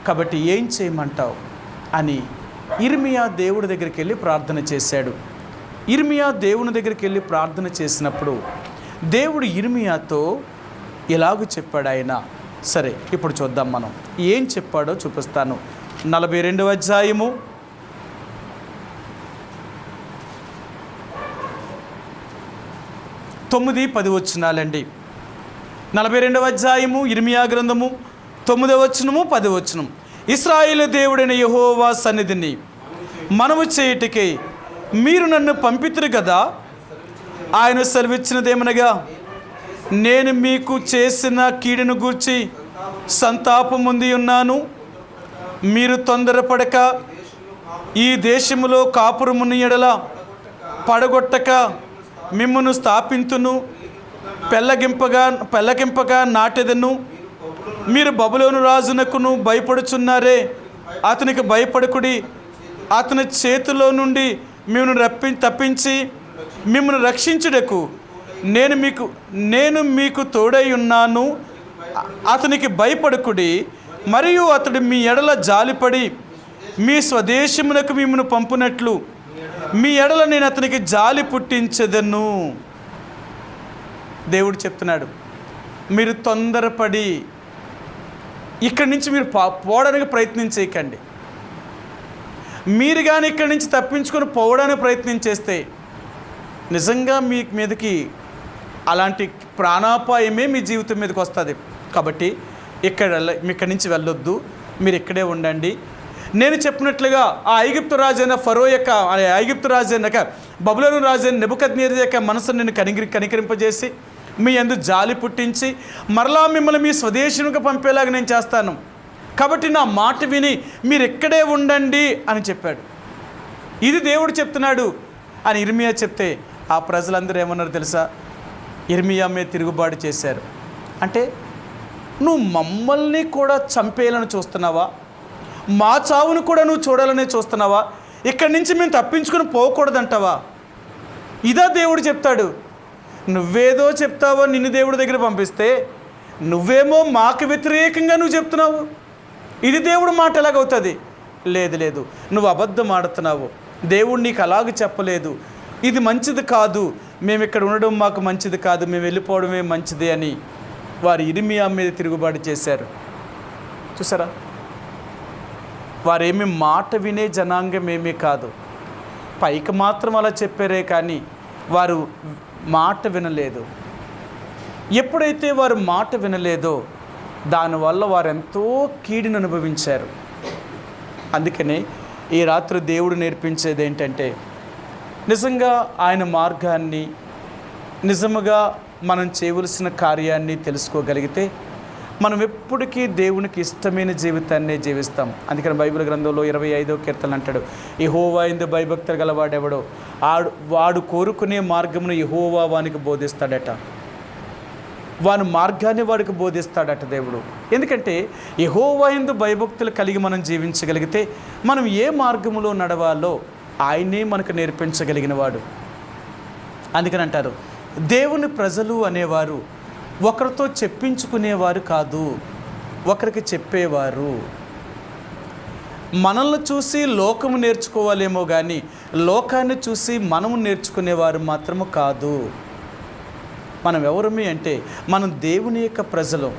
కాబట్టి ఏం చేయమంటావు అని ఇర్మియా దేవుడి దగ్గరికి వెళ్ళి ప్రార్థన చేశాడు. ఇర్మియా దేవుని దగ్గరికి వెళ్ళి ప్రార్థన చేసినప్పుడు దేవుడు ఇర్మియాతో ఎలాగూ చెప్పాడు ఆయన. సరే, ఇప్పుడు చూద్దాం మనం ఏం చెప్పాడో చూపిస్తాను. 42వ అధ్యాయము 9-10 వచనాలండి. 42వ అధ్యాయము ఇర్మియా గ్రంథము 9వ వచనము 10వ వచనం. ఇశ్రాయేలు దేవుడైన యెహోవా సన్నిధిని మనము చేయుటకై మీరు నన్ను పంపితురు కదా, ఆయన సెలవిచ్చినదేమనగా, నేను మీకు చేసిన కీడును గూర్చి సంతాపముంది ఉన్నాను, మీరు తొందరపడక ఈ దేశములో కాపురముని ఎడల పడగొట్టక మిమ్మును స్థాపింతును, పెళ్ళగింపగా నాటెదను. మీరు బబులోను రాజునకును భయపడుచున్నారే, అతనికి భయపడకుడి, అతని చేతిలో నుండి మిమ్మల్ని తప్పించి మిమ్మల్ని రక్షించుటకు నేను మీకు తోడై ఉన్నాను, అతనికి భయపడకుడి, మరియు అతడు మీ ఎడల జాలిపడి మీ స్వదేశమునకు మిమ్మల్ని పంపునట్లు మీ ఎడల నేను అతనికి జాలి పుట్టించదను. దేవుడు చెప్తున్నాడు, మీరు తొందరపడి ఇక్కడి నుంచి మీరు పోవడానికి ప్రయత్నం చేయకండి. మీరు కానీ ఇక్కడి నుంచి తప్పించుకొని పోవడానికి ప్రయత్నం చేస్తే నిజంగా మీ మీదకి అలాంటి ప్రాణాపాయమే మీ జీవితం మీదకి వస్తుంది. కాబట్టి ఇక్కడి నుంచి వెళ్ళొద్దు, మీరు ఇక్కడే ఉండండి. నేను చెప్పినట్లుగా ఆ ఐగుప్తు రాజైన ఫరో యొక్క ఐగుప్తు రాజైన బబులోను రాజైన నెబుకద్నెజరు యొక్క మనసును నేను కనికరింపజేసి మీ యందు జాలి పుట్టించి మరలా మిమ్మల్ని మీ స్వదేశంగా పంపేలాగా నేను చేస్తాను, కాబట్టి నా మాట విని మీరు ఇక్కడే ఉండండి అని చెప్పాడు. ఇది దేవుడు చెప్తున్నాడు అని ఇర్మియా చెప్తే ఆ ప్రజలందరూ ఏమన్నారు తెలుసా? ఇర్మియా మీద తిరుగుబాటు చేశారు. అంటే నువ్వు మమ్మల్ని కూడా చంపేయాలని చూస్తున్నావా? మా చావును కూడా నువ్వు చూడాలని చూస్తున్నావా? ఇక్కడి నుంచి మేము తప్పించుకొని పోకూడదంటావా? ఇదా దేవుడు చెప్తాడు. నువ్వేదో చెప్తావో నిన్ను దేవుడి దగ్గర పంపిస్తే నువ్వేమో మాకు వ్యతిరేకంగా నువ్వు చెప్తున్నావు. ఇది దేవుడు మాట ఎలాగవుతుంది? లేదు లేదు, నువ్వు అబద్ధం ఆడుతున్నావు, దేవుడు నీకు అలాగ చెప్పలేదు, ఇది మంచిది కాదు, మేము ఇక్కడ ఉండడం మాకు మంచిది కాదు, మేము వెళ్ళిపోవడమే మంచిది అని వారు ఇర్మియా మీద తిరుగుబాటు చేశారు. చూసారా? వారేమి మాట వినే జనాంగం ఏమీ కాదు. పైకి మాత్రం అలా చెప్పారే కానీ వారు మాట వినలేదు. ఎప్పుడైతే వారు మాట వినలేదో దానివల్ల వారు ఎంతో కీడును అనుభవించారు. అందుకనే ఈ రాత్రి దేవుడు నేర్పించేది ఏంటంటే, నిజంగా ఆయన మార్గాన్ని, నిజముగా మనం చేయవలసిన కార్యాన్ని తెలుసుకోగలిగితే మనం ఎప్పటికీ దేవునికి ఇష్టమైన జీవితాన్నే జీవిస్తాం. అందుకని బైబిల్ గ్రంథంలో 25వ కీర్తన అంటాడు, యెహోవా యందు భయభక్తులు గలవాడెవడో వాడు కోరుకునే మార్గమును యెహోవా వానికి బోధిస్తాడట. వాని మార్గాన్ని వాడికి బోధిస్తాడట దేవుడు. ఎందుకంటే యెహోవా యందు భయభక్తులు కలిగి మనం జీవించగలిగితే మనం ఏ మార్గములో నడవాలో ఆయనే మనకు నేర్పించగలిగిన వాడు. అందుకని అంటారు, దేవుని ప్రజలు అనేవారు ఒకరితో చెప్పించుకునేవారు కాదు, ఒకరికి చెప్పేవారు. మనల్ని చూసి లోకము నేర్చుకోవాలేమో కానీ లోకాన్ని చూసి మనము నేర్చుకునేవారు మాత్రము కాదు. మనం ఎవరమి అంటే మనం దేవుని యొక్క ప్రజలు.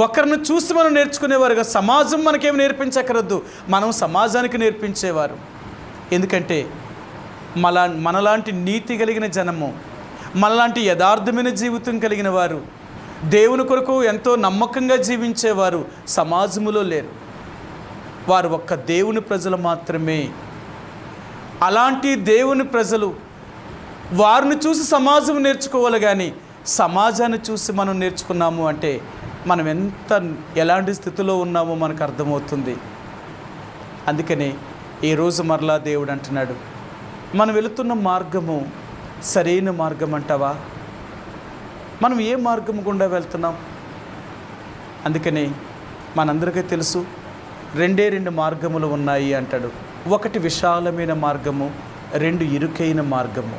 ఒకరిని చూసి మనం నేర్చుకునేవారుగా, సమాజం మనకేమి నేర్పించకరద్దు, మనం సమాజానికి నేర్పించేవారు. ఎందుకంటే మనలాంటి నీతి కలిగిన జనము, మనలాంటి యథార్థమైన జీవితం కలిగిన వారు, దేవుని కొరకు ఎంతో నమ్మకంగా జీవించేవారు సమాజంలో లేరు. వారు ఒక్క దేవుని ప్రజలు మాత్రమే. అలాంటి దేవుని ప్రజలు వారిని చూసి సమాజం నేర్చుకోవాలి కానీ సమాజాన్ని చూసి మనం నేర్చుకున్నాము అంటే మనం ఎలాంటి స్థితిలో ఉన్నామో మనకు అర్థమవుతుంది. అందుకనే ఈరోజు మరలా దేవుడు అంటున్నాడు, మనం వెళుతున్న మార్గము సరైన మార్గం అంటావా? మనం ఏ మార్గం గుండా వెళ్తున్నాం? అందుకనే మనందరికీ తెలుసు, రెండు మార్గములు ఉన్నాయి అంటాడు. ఒకటి విశాలమైన మార్గము, రెండు ఇరుకైన మార్గము.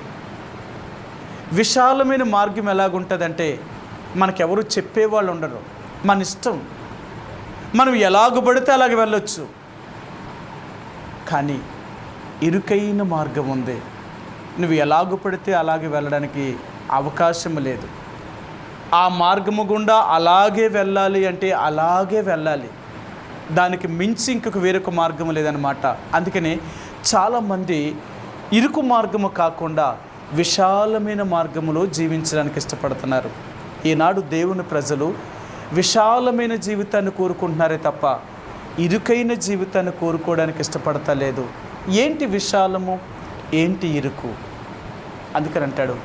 విశాలమైన మార్గం ఎలాగుంటుందంటే మనకెవరు చెప్పేవాళ్ళు ఉండరు, మన ఇష్టం, మనం ఎలాగ పడితే అలాగ వెళ్ళొచ్చు. కానీ ఇరుకైన మార్గం ఉంది, నువ్వు ఎలాగ పడితే అలాగే వెళ్ళడానికి అవకాశం లేదు. ఆ మార్గము గుండా అలాగే వెళ్ళాలి అంటే అలాగే వెళ్ళాలి, దానికి మించి ఇంకొక వేరొక మార్గము లేదనమాట. అందుకనే చాలామంది ఇరుకు మార్గము కాకుండా విశాలమైన మార్గములో జీవించడానికి ఇష్టపడుతున్నారు. ఈనాడు దేవుని ప్రజలు విశాలమైన జీవితాన్ని కోరుకుంటున్నారే తప్ప ఇరుకైన జీవితాన్ని కోరుకోవడానికి ఇష్టపడతలేదు. ఏంటి విశాలము, ఏంటి ఇరుకు? అందుకని అంటాడు,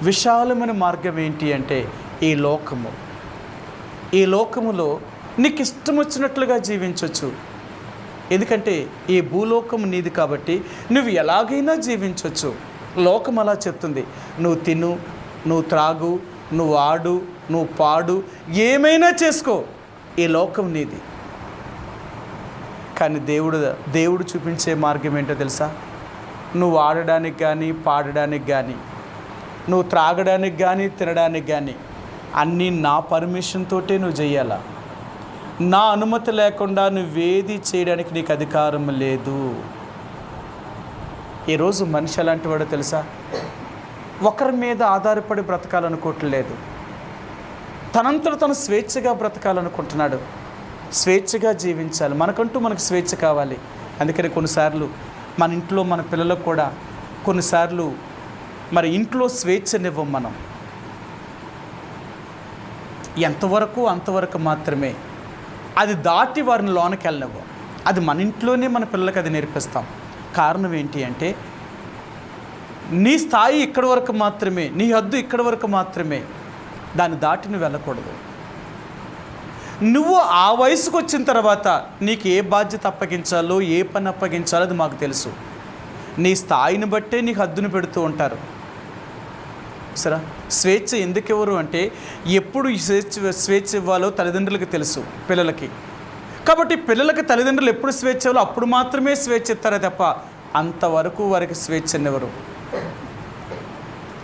విశాలమైన మార్గం ఏంటి అంటే ఈ లోకము. ఈ లోకములో నీకు ఇష్టం వచ్చినట్లుగా జీవించవచ్చు. ఎందుకంటే ఈ భూలోకం నీది కాబట్టి నువ్వు ఎలాగైనా జీవించవచ్చు. లోకం అలా చెప్తుంది, నువ్వు తిను, నువ్వు త్రాగు, నువ్వు ఆడు, నువ్వు పాడు, ఏమైనా చేసుకో, ఈ లోకం నీది. కానీ దేవుడు చూపించే మార్గం ఏంటో తెలుసా? నువ్వు ఆడడానికి కానీ పాడడానికి కానీ, నువ్వు త్రాగడానికి కానీ తినడానికి కానీ అన్నీ నా పర్మిషన్ తోటే నువ్వు చెయ్యాలా. నా అనుమతి లేకుండా నువ్వేది చేయడానికి నీకు అధికారం లేదు. ఈరోజు మనిషి ఎలాంటి వాడో తెలుసా? ఒకరి మీద ఆధారపడి బ్రతకాలనుకోవట్లేదు, తనంతట తను స్వేచ్ఛగా బ్రతకాలనుకుంటున్నాడు. స్వేచ్ఛగా జీవించాలి, మనకు స్వేచ్ఛ కావాలి. అందుకని కొన్నిసార్లు మన ఇంట్లో మన పిల్లలకు కూడా కొన్నిసార్లు మరి ఇంట్లో స్వేచ్ఛనివ్వం. మనం ఎంతవరకు అంతవరకు మాత్రమే, అది దాటి వారిని లోనికి వెళ్ళనివ్వం. అది మన ఇంట్లోనే మన పిల్లలకి అది నేర్పిస్తాం. కారణం ఏంటి అంటే నీ స్థాయి ఇక్కడి వరకు మాత్రమే, నీ హద్దు ఇక్కడి వరకు మాత్రమే, దాన్ని దాటి నువ్వు వెళ్ళకూడదు. నువ్వు ఆ వయసుకు వచ్చిన తర్వాత నీకు ఏ బాధ్యత అప్పగించాలో, ఏ పని అప్పగించాలో అది మాకు తెలుసు. నీ స్థాయిని బట్టే నీకు హద్దును పెడుతూ ఉంటారు. సరే, స్వేచ్ఛ ఎందుకు ఇవ్వరు అంటే ఎప్పుడు స్వేచ్ఛ ఇవ్వాలో తల్లిదండ్రులకు తెలుసు పిల్లలకి. కాబట్టి పిల్లలకి తల్లిదండ్రులు ఎప్పుడు స్వేచ్ఛ ఇవ్వాలో అప్పుడు మాత్రమే స్వేచ్ఛ ఇస్తారే తప్ప అంతవరకు వారికి స్వేచ్ఛనివ్వరు.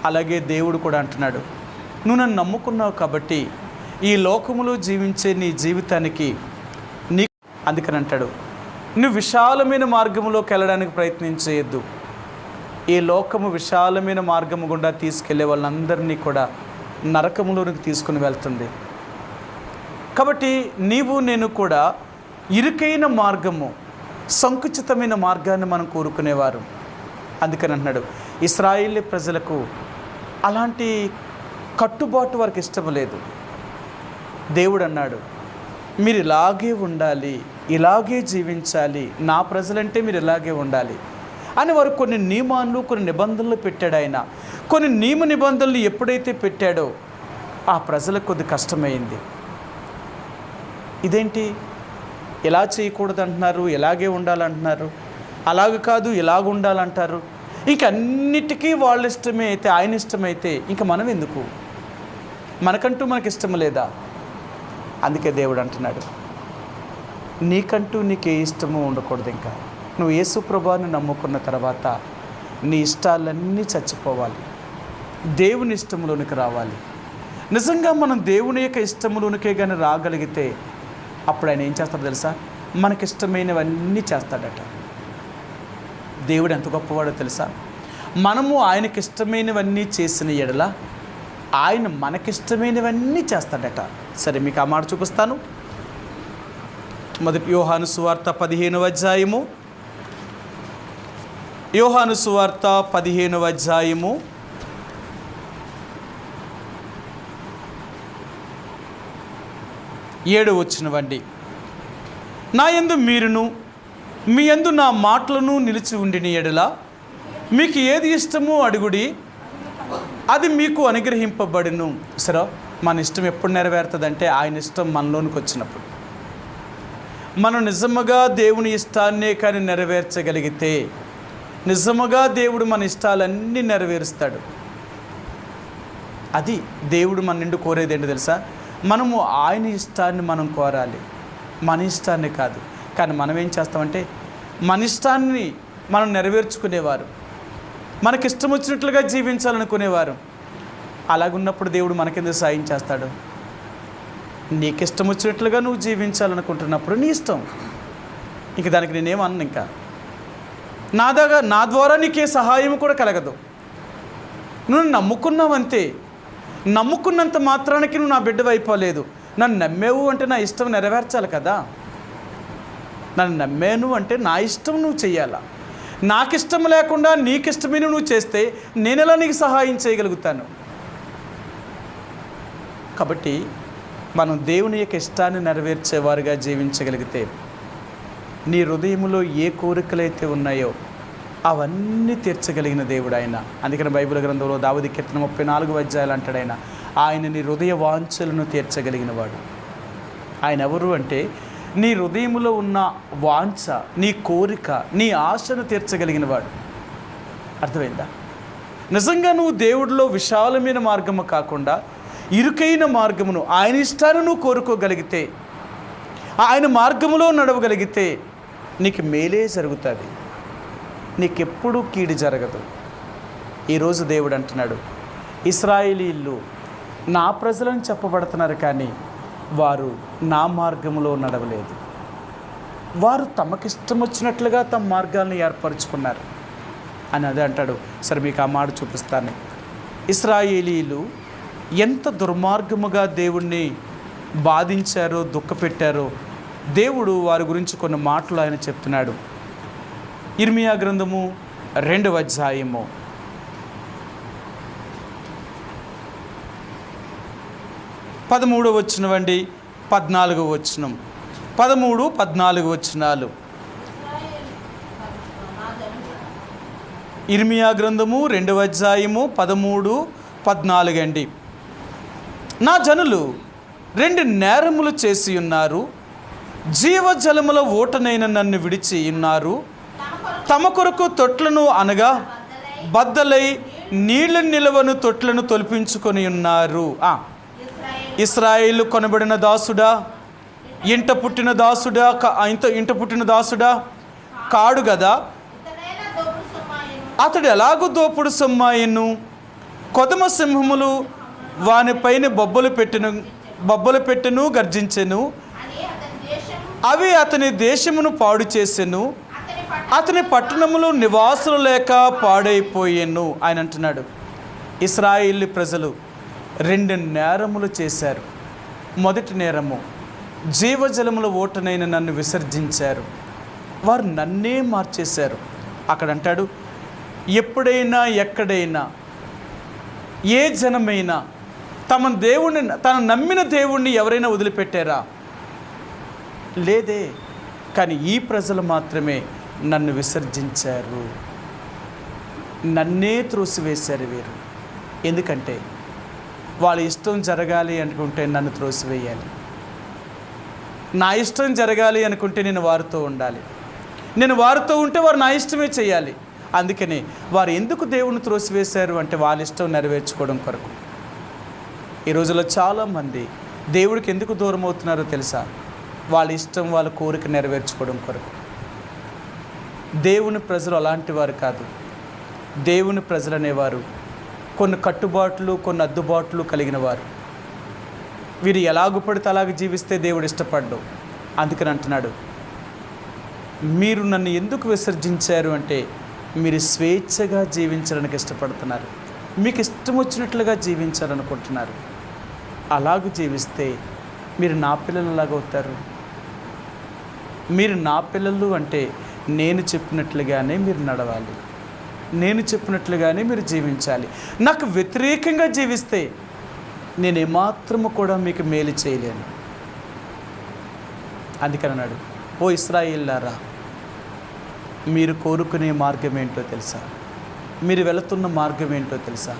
అలాగే దేవుడు కూడా అంటున్నాడు, నువ్వు నన్ను నమ్ముకున్నావు కాబట్టి ఈ లోకములో జీవించే నీ జీవితానికి నీ అందుకని అంటాడు, నువ్వు విశాలమైన మార్గంలోకి వెళ్ళడానికి ప్రయత్నం చేయొద్దు. ఈ లోకము విశాలమైన మార్గము గుండా తీసుకెళ్లే వాళ్ళందరినీ కూడా నరకములోనికి తీసుకుని వెళ్తుంది. కాబట్టి నీవు నేను కూడా ఇరుకైన మార్గము, సంకుచితమైన మార్గాన్ని మనం కోరుకునేవారు. అందుకని అంటున్నాడు, ఇశ్రాయేలు ప్రజలకు అలాంటి కట్టుబాటు వారికి ఇష్టం లేదు. దేవుడు అన్నాడు, మీరు ఇలాగే ఉండాలి, ఇలాగే జీవించాలి, నా ప్రజలంటే మీరు ఇలాగే ఉండాలి అని వారు కొన్ని నియమాలు, కొన్ని నిబంధనలు పెట్టాడు. ఆయన కొన్ని నియమ నిబంధనలు ఎప్పుడైతే పెట్టాడో ఆ ప్రజలకు కొద్ది కష్టమైంది. ఇదేంటి ఇలా చేయకూడదు అంటున్నారు, ఇలాగే ఉండాలంటున్నారు, అలాగ కాదు ఇలాగ ఉండాలంటారు. ఇంక అన్నిటికీ వాళ్ళ ఇష్టమే అయితే, ఆయన ఇష్టమైతే ఇంక మనం ఎందుకు? మనకంటూ మనకి ఇష్టం లేదా? అందుకే దేవుడు అంటున్నాడు, నీకంటూ నీకే ఇష్టము ఉండకూడదు. ఇంకా నువ్వు యేసు ప్రభువుని నమ్ముకున్న తర్వాత నీ ఇష్టాలన్నీ చచ్చిపోవాలి, దేవుని ఇష్టంలోనికి రావాలి. నిజంగా మనం దేవుని యొక్క ఇష్టంలోనికే కానీ రాగలిగితే అప్పుడు ఆయన ఏం చేస్తాడో తెలుసా? మనకిష్టమైనవన్నీ చేస్తాడట. దేవుడు ఎంత గొప్పవాడో తెలుసా? మనము ఆయనకి ఇష్టమైనవన్నీ చేసిన ఎడల ఆయన మనకిష్టమైనవన్నీ చేస్తాడట. సరే, మీకు ఆ మాట చూపిస్తాను. మొదటి యోహాను సువార్త 15వ అధ్యాయము, యోహాను సువార్త 15వ అధ్యాయము 7వ వచనమండి. నా యందు మీరును మీ యందు నా మాటలను నిలిచి ఉండిన ఎడల మీకు ఏది ఇష్టమో అడుగుడి, అది మీకు అనుగ్రహింపబడును. సరే, మన ఇష్టం ఎప్పుడు నెరవేరుతుందంటే ఆయన ఇష్టం మనలోనికి వచ్చినప్పుడు. మనం నిజముగా దేవుని ఇష్టాన్నే కానీ నెరవేర్చగలిగితే నిజముగా దేవుడు మన ఇష్టాలన్నీ నెరవేరుస్తాడు. అది దేవుడు మన నిండు కోరేది ఏంటో తెలుసా? మనము ఆయన ఇష్టాన్ని మనం కోరాలి, మన ఇష్టాన్ని కాదు. కానీ మనం ఏం చేస్తామంటే మన ఇష్టాన్ని మనం నెరవేర్చుకునేవారు, మనకిష్టం వచ్చినట్లుగా జీవించాలనుకునేవారు. అలాగున్నప్పుడు దేవుడు మనకెందుకు సాయం చేస్తాడు? నీకు ఇష్టం వచ్చినట్లుగా నువ్వు జీవించాలనుకుంటున్నప్పుడు నీ ఇష్టం, ఇంక దానికి నేనేమన్నా. ఇంకా నా ద్వారా నీకే సహాయం కూడా కలగదు. నువ్వు నమ్ముకున్నావంతే. నమ్ముకున్నంత మాత్రానికి నువ్వు నా బిడ్డవి అయిపోలేదు. నన్ను నమ్మేవు అంటే నా ఇష్టం నెరవేర్చాలి కదా. నన్ను నమ్మాను అంటే నా ఇష్టం నువ్వు చెయ్యాలా. నాకు ఇష్టం లేకుండా నీకు ఇష్టమైన నువ్వు చేస్తే నేను ఎలా నీకు సహాయం చేయగలుగుతాను? కాబట్టి మనం దేవుని యొక్క ఇష్టాన్ని నెరవేర్చేవారుగా జీవించగలిగితే నీ హృదయంలో ఏ కోరికలైతే ఉన్నాయో అవన్నీ తీర్చగలిగిన దేవుడు ఆయన. అందుకని బైబిల్ గ్రంథంలో దావీదు కీర్తన 34వ అధ్యాయాలు అంటాడు ఆయన నీ హృదయ వాంఛలను తీర్చగలిగిన వాడు. ఆయన ఎవరు అంటే నీ హృదయంలో ఉన్న వాంఛ, నీ కోరిక, నీ ఆశను తీర్చగలిగిన వాడు. అర్థమైందా? నిజంగా నువ్వు దేవుడిలో విశాలమైన మార్గము కాకుండా ఇరుకైన మార్గమును, ఆయన ఇష్టాన్ని నువ్వు కోరుకోగలిగితే, ఆయన మార్గములో నడవగలిగితే నీకు మేలే జరుగుతుంది, నీకెప్పుడూ కీడు జరగదు. ఈరోజు దేవుడు అంటున్నాడు, ఇశ్రాయేలీయులు నా ప్రజలను చెప్పబడుతున్నారు కానీ వారు నా మార్గంలో నడవలేదు. వారు తమకిష్టం వచ్చినట్లుగా తమ మార్గాలను ఏర్పరచుకున్నారు అని అదే అంటాడు. సరే, మీకు ఆ మాట చూపిస్తాను. ఇశ్రాయేలీయులు ఎంత దుర్మార్గముగా దేవుణ్ణి బాధించారో, దుఃఖపెట్టారో దేవుడు వారి గురించి కొన్ని మాటలు ఆయన చెప్తున్నాడు. ఇర్మియా గ్రంథము 2వ అధ్యాయము 13వ వచనం అండి, 14వ వచనం, 13, 14 వచనాలు. ఇర్మియా గ్రంథము 2వ అధ్యాయము 13, 14 అండి. నా జనులు 2 నేరములు చేసి ఉన్నారు, జీవజలముల ఊటనైన నన్ను విడిచి ఉన్నారు. తమ కొరకు తొట్లను అనగా బద్దలై నీళ్ళ నిలవను తొట్లను తొలిపించుకొని ఉన్నారు. ఇశ్రాయేలు కొనబడిన దాసుడా, ఇంట పుట్టిన దాసుడా, ఇంట పుట్టిన దాసుడా కాడు కదా, అతడు ఎలాగూ దోపుడు సొమ్మాయను. కొదమ సింహములు వానిపైన బొబ్బలు పెట్టెను గర్జించెను. అవి అతని దేశమును పాడు చేసెను, అతని పట్టణములు నివాసులు లేక పాడైపోయాను. ఆయన అంటున్నాడు, ఇశ్రాయేలు ప్రజలు 2 నేరములు చేశారు. మొదటి నేరము, జీవజలముల ఓటనైన నన్ను విసర్జించారు. వారు నన్నే మార్చేశారు. అక్కడ అంటాడు, ఎప్పుడైనా ఎక్కడైనా ఏ జనమైనా తన నమ్మిన దేవుణ్ణి ఎవరైనా వదిలిపెట్టారా? లేదే. కానీ ఈ ప్రజలు మాత్రమే నన్ను విసర్జించారు, నన్నే త్రోసివేశారు వీరు. ఎందుకంటే వాళ్ళ ఇష్టం జరగాలి అనుకుంటే నన్ను త్రోసివేయాలి, నా ఇష్టం జరగాలి అనుకుంటే నేను వారితో ఉండాలి, నేను వారితో ఉంటే వారు నా ఇష్టమే చేయాలి. అందుకని వారు ఎందుకు దేవుని త్రోసివేశారు అంటే వాళ్ళ ఇష్టం నెరవేర్చుకోవడం కొరకు. ఈ రోజుల్లో చాలామంది దేవుడికి ఎందుకు దూరం అవుతున్నారో తెలుసా? వాళ్ళ ఇష్టం, వాళ్ళ కోరిక నెరవేర్చుకోవడం కొరకు. దేవుని ప్రజలు అలాంటి వారు కాదు. దేవుని ప్రజలు అనేవారు కొన్ని కట్టుబాట్లు, కొన్ని అద్దుబాట్లు కలిగిన వారు. వీరు ఎలాగ పడితే అలాగ జీవిస్తే దేవుడు ఇష్టపడ్డు. అందుకని అంటున్నాడు, మీరు నన్ను ఎందుకు విసర్జించారు అంటే మీరు స్వేచ్ఛగా జీవించడానికి ఇష్టపడుతున్నారు, మీకు ఇష్టం వచ్చినట్లుగా జీవించాలనుకుంటున్నారు. అలాగూ జీవిస్తే మీరు నా పిల్లలలాగా అవుతారు. మీరు నా పిల్లలు అంటే నేను చెప్పినట్లుగానే మీరు నడవాలి, నేను చెప్పినట్లుగానే మీరు జీవించాలి. నాకు వ్యతిరేకంగా జీవిస్తే నేను ఏమాత్రము కూడా మీకు మేలు చేయలేను. అందుకని అన్నాడు, ఓ ఇశ్రాయేలులారా, మీరు కోరుకునే మార్గం ఏంటో తెలుసా? మీరు వెళుతున్న మార్గం ఏంటో తెలుసా?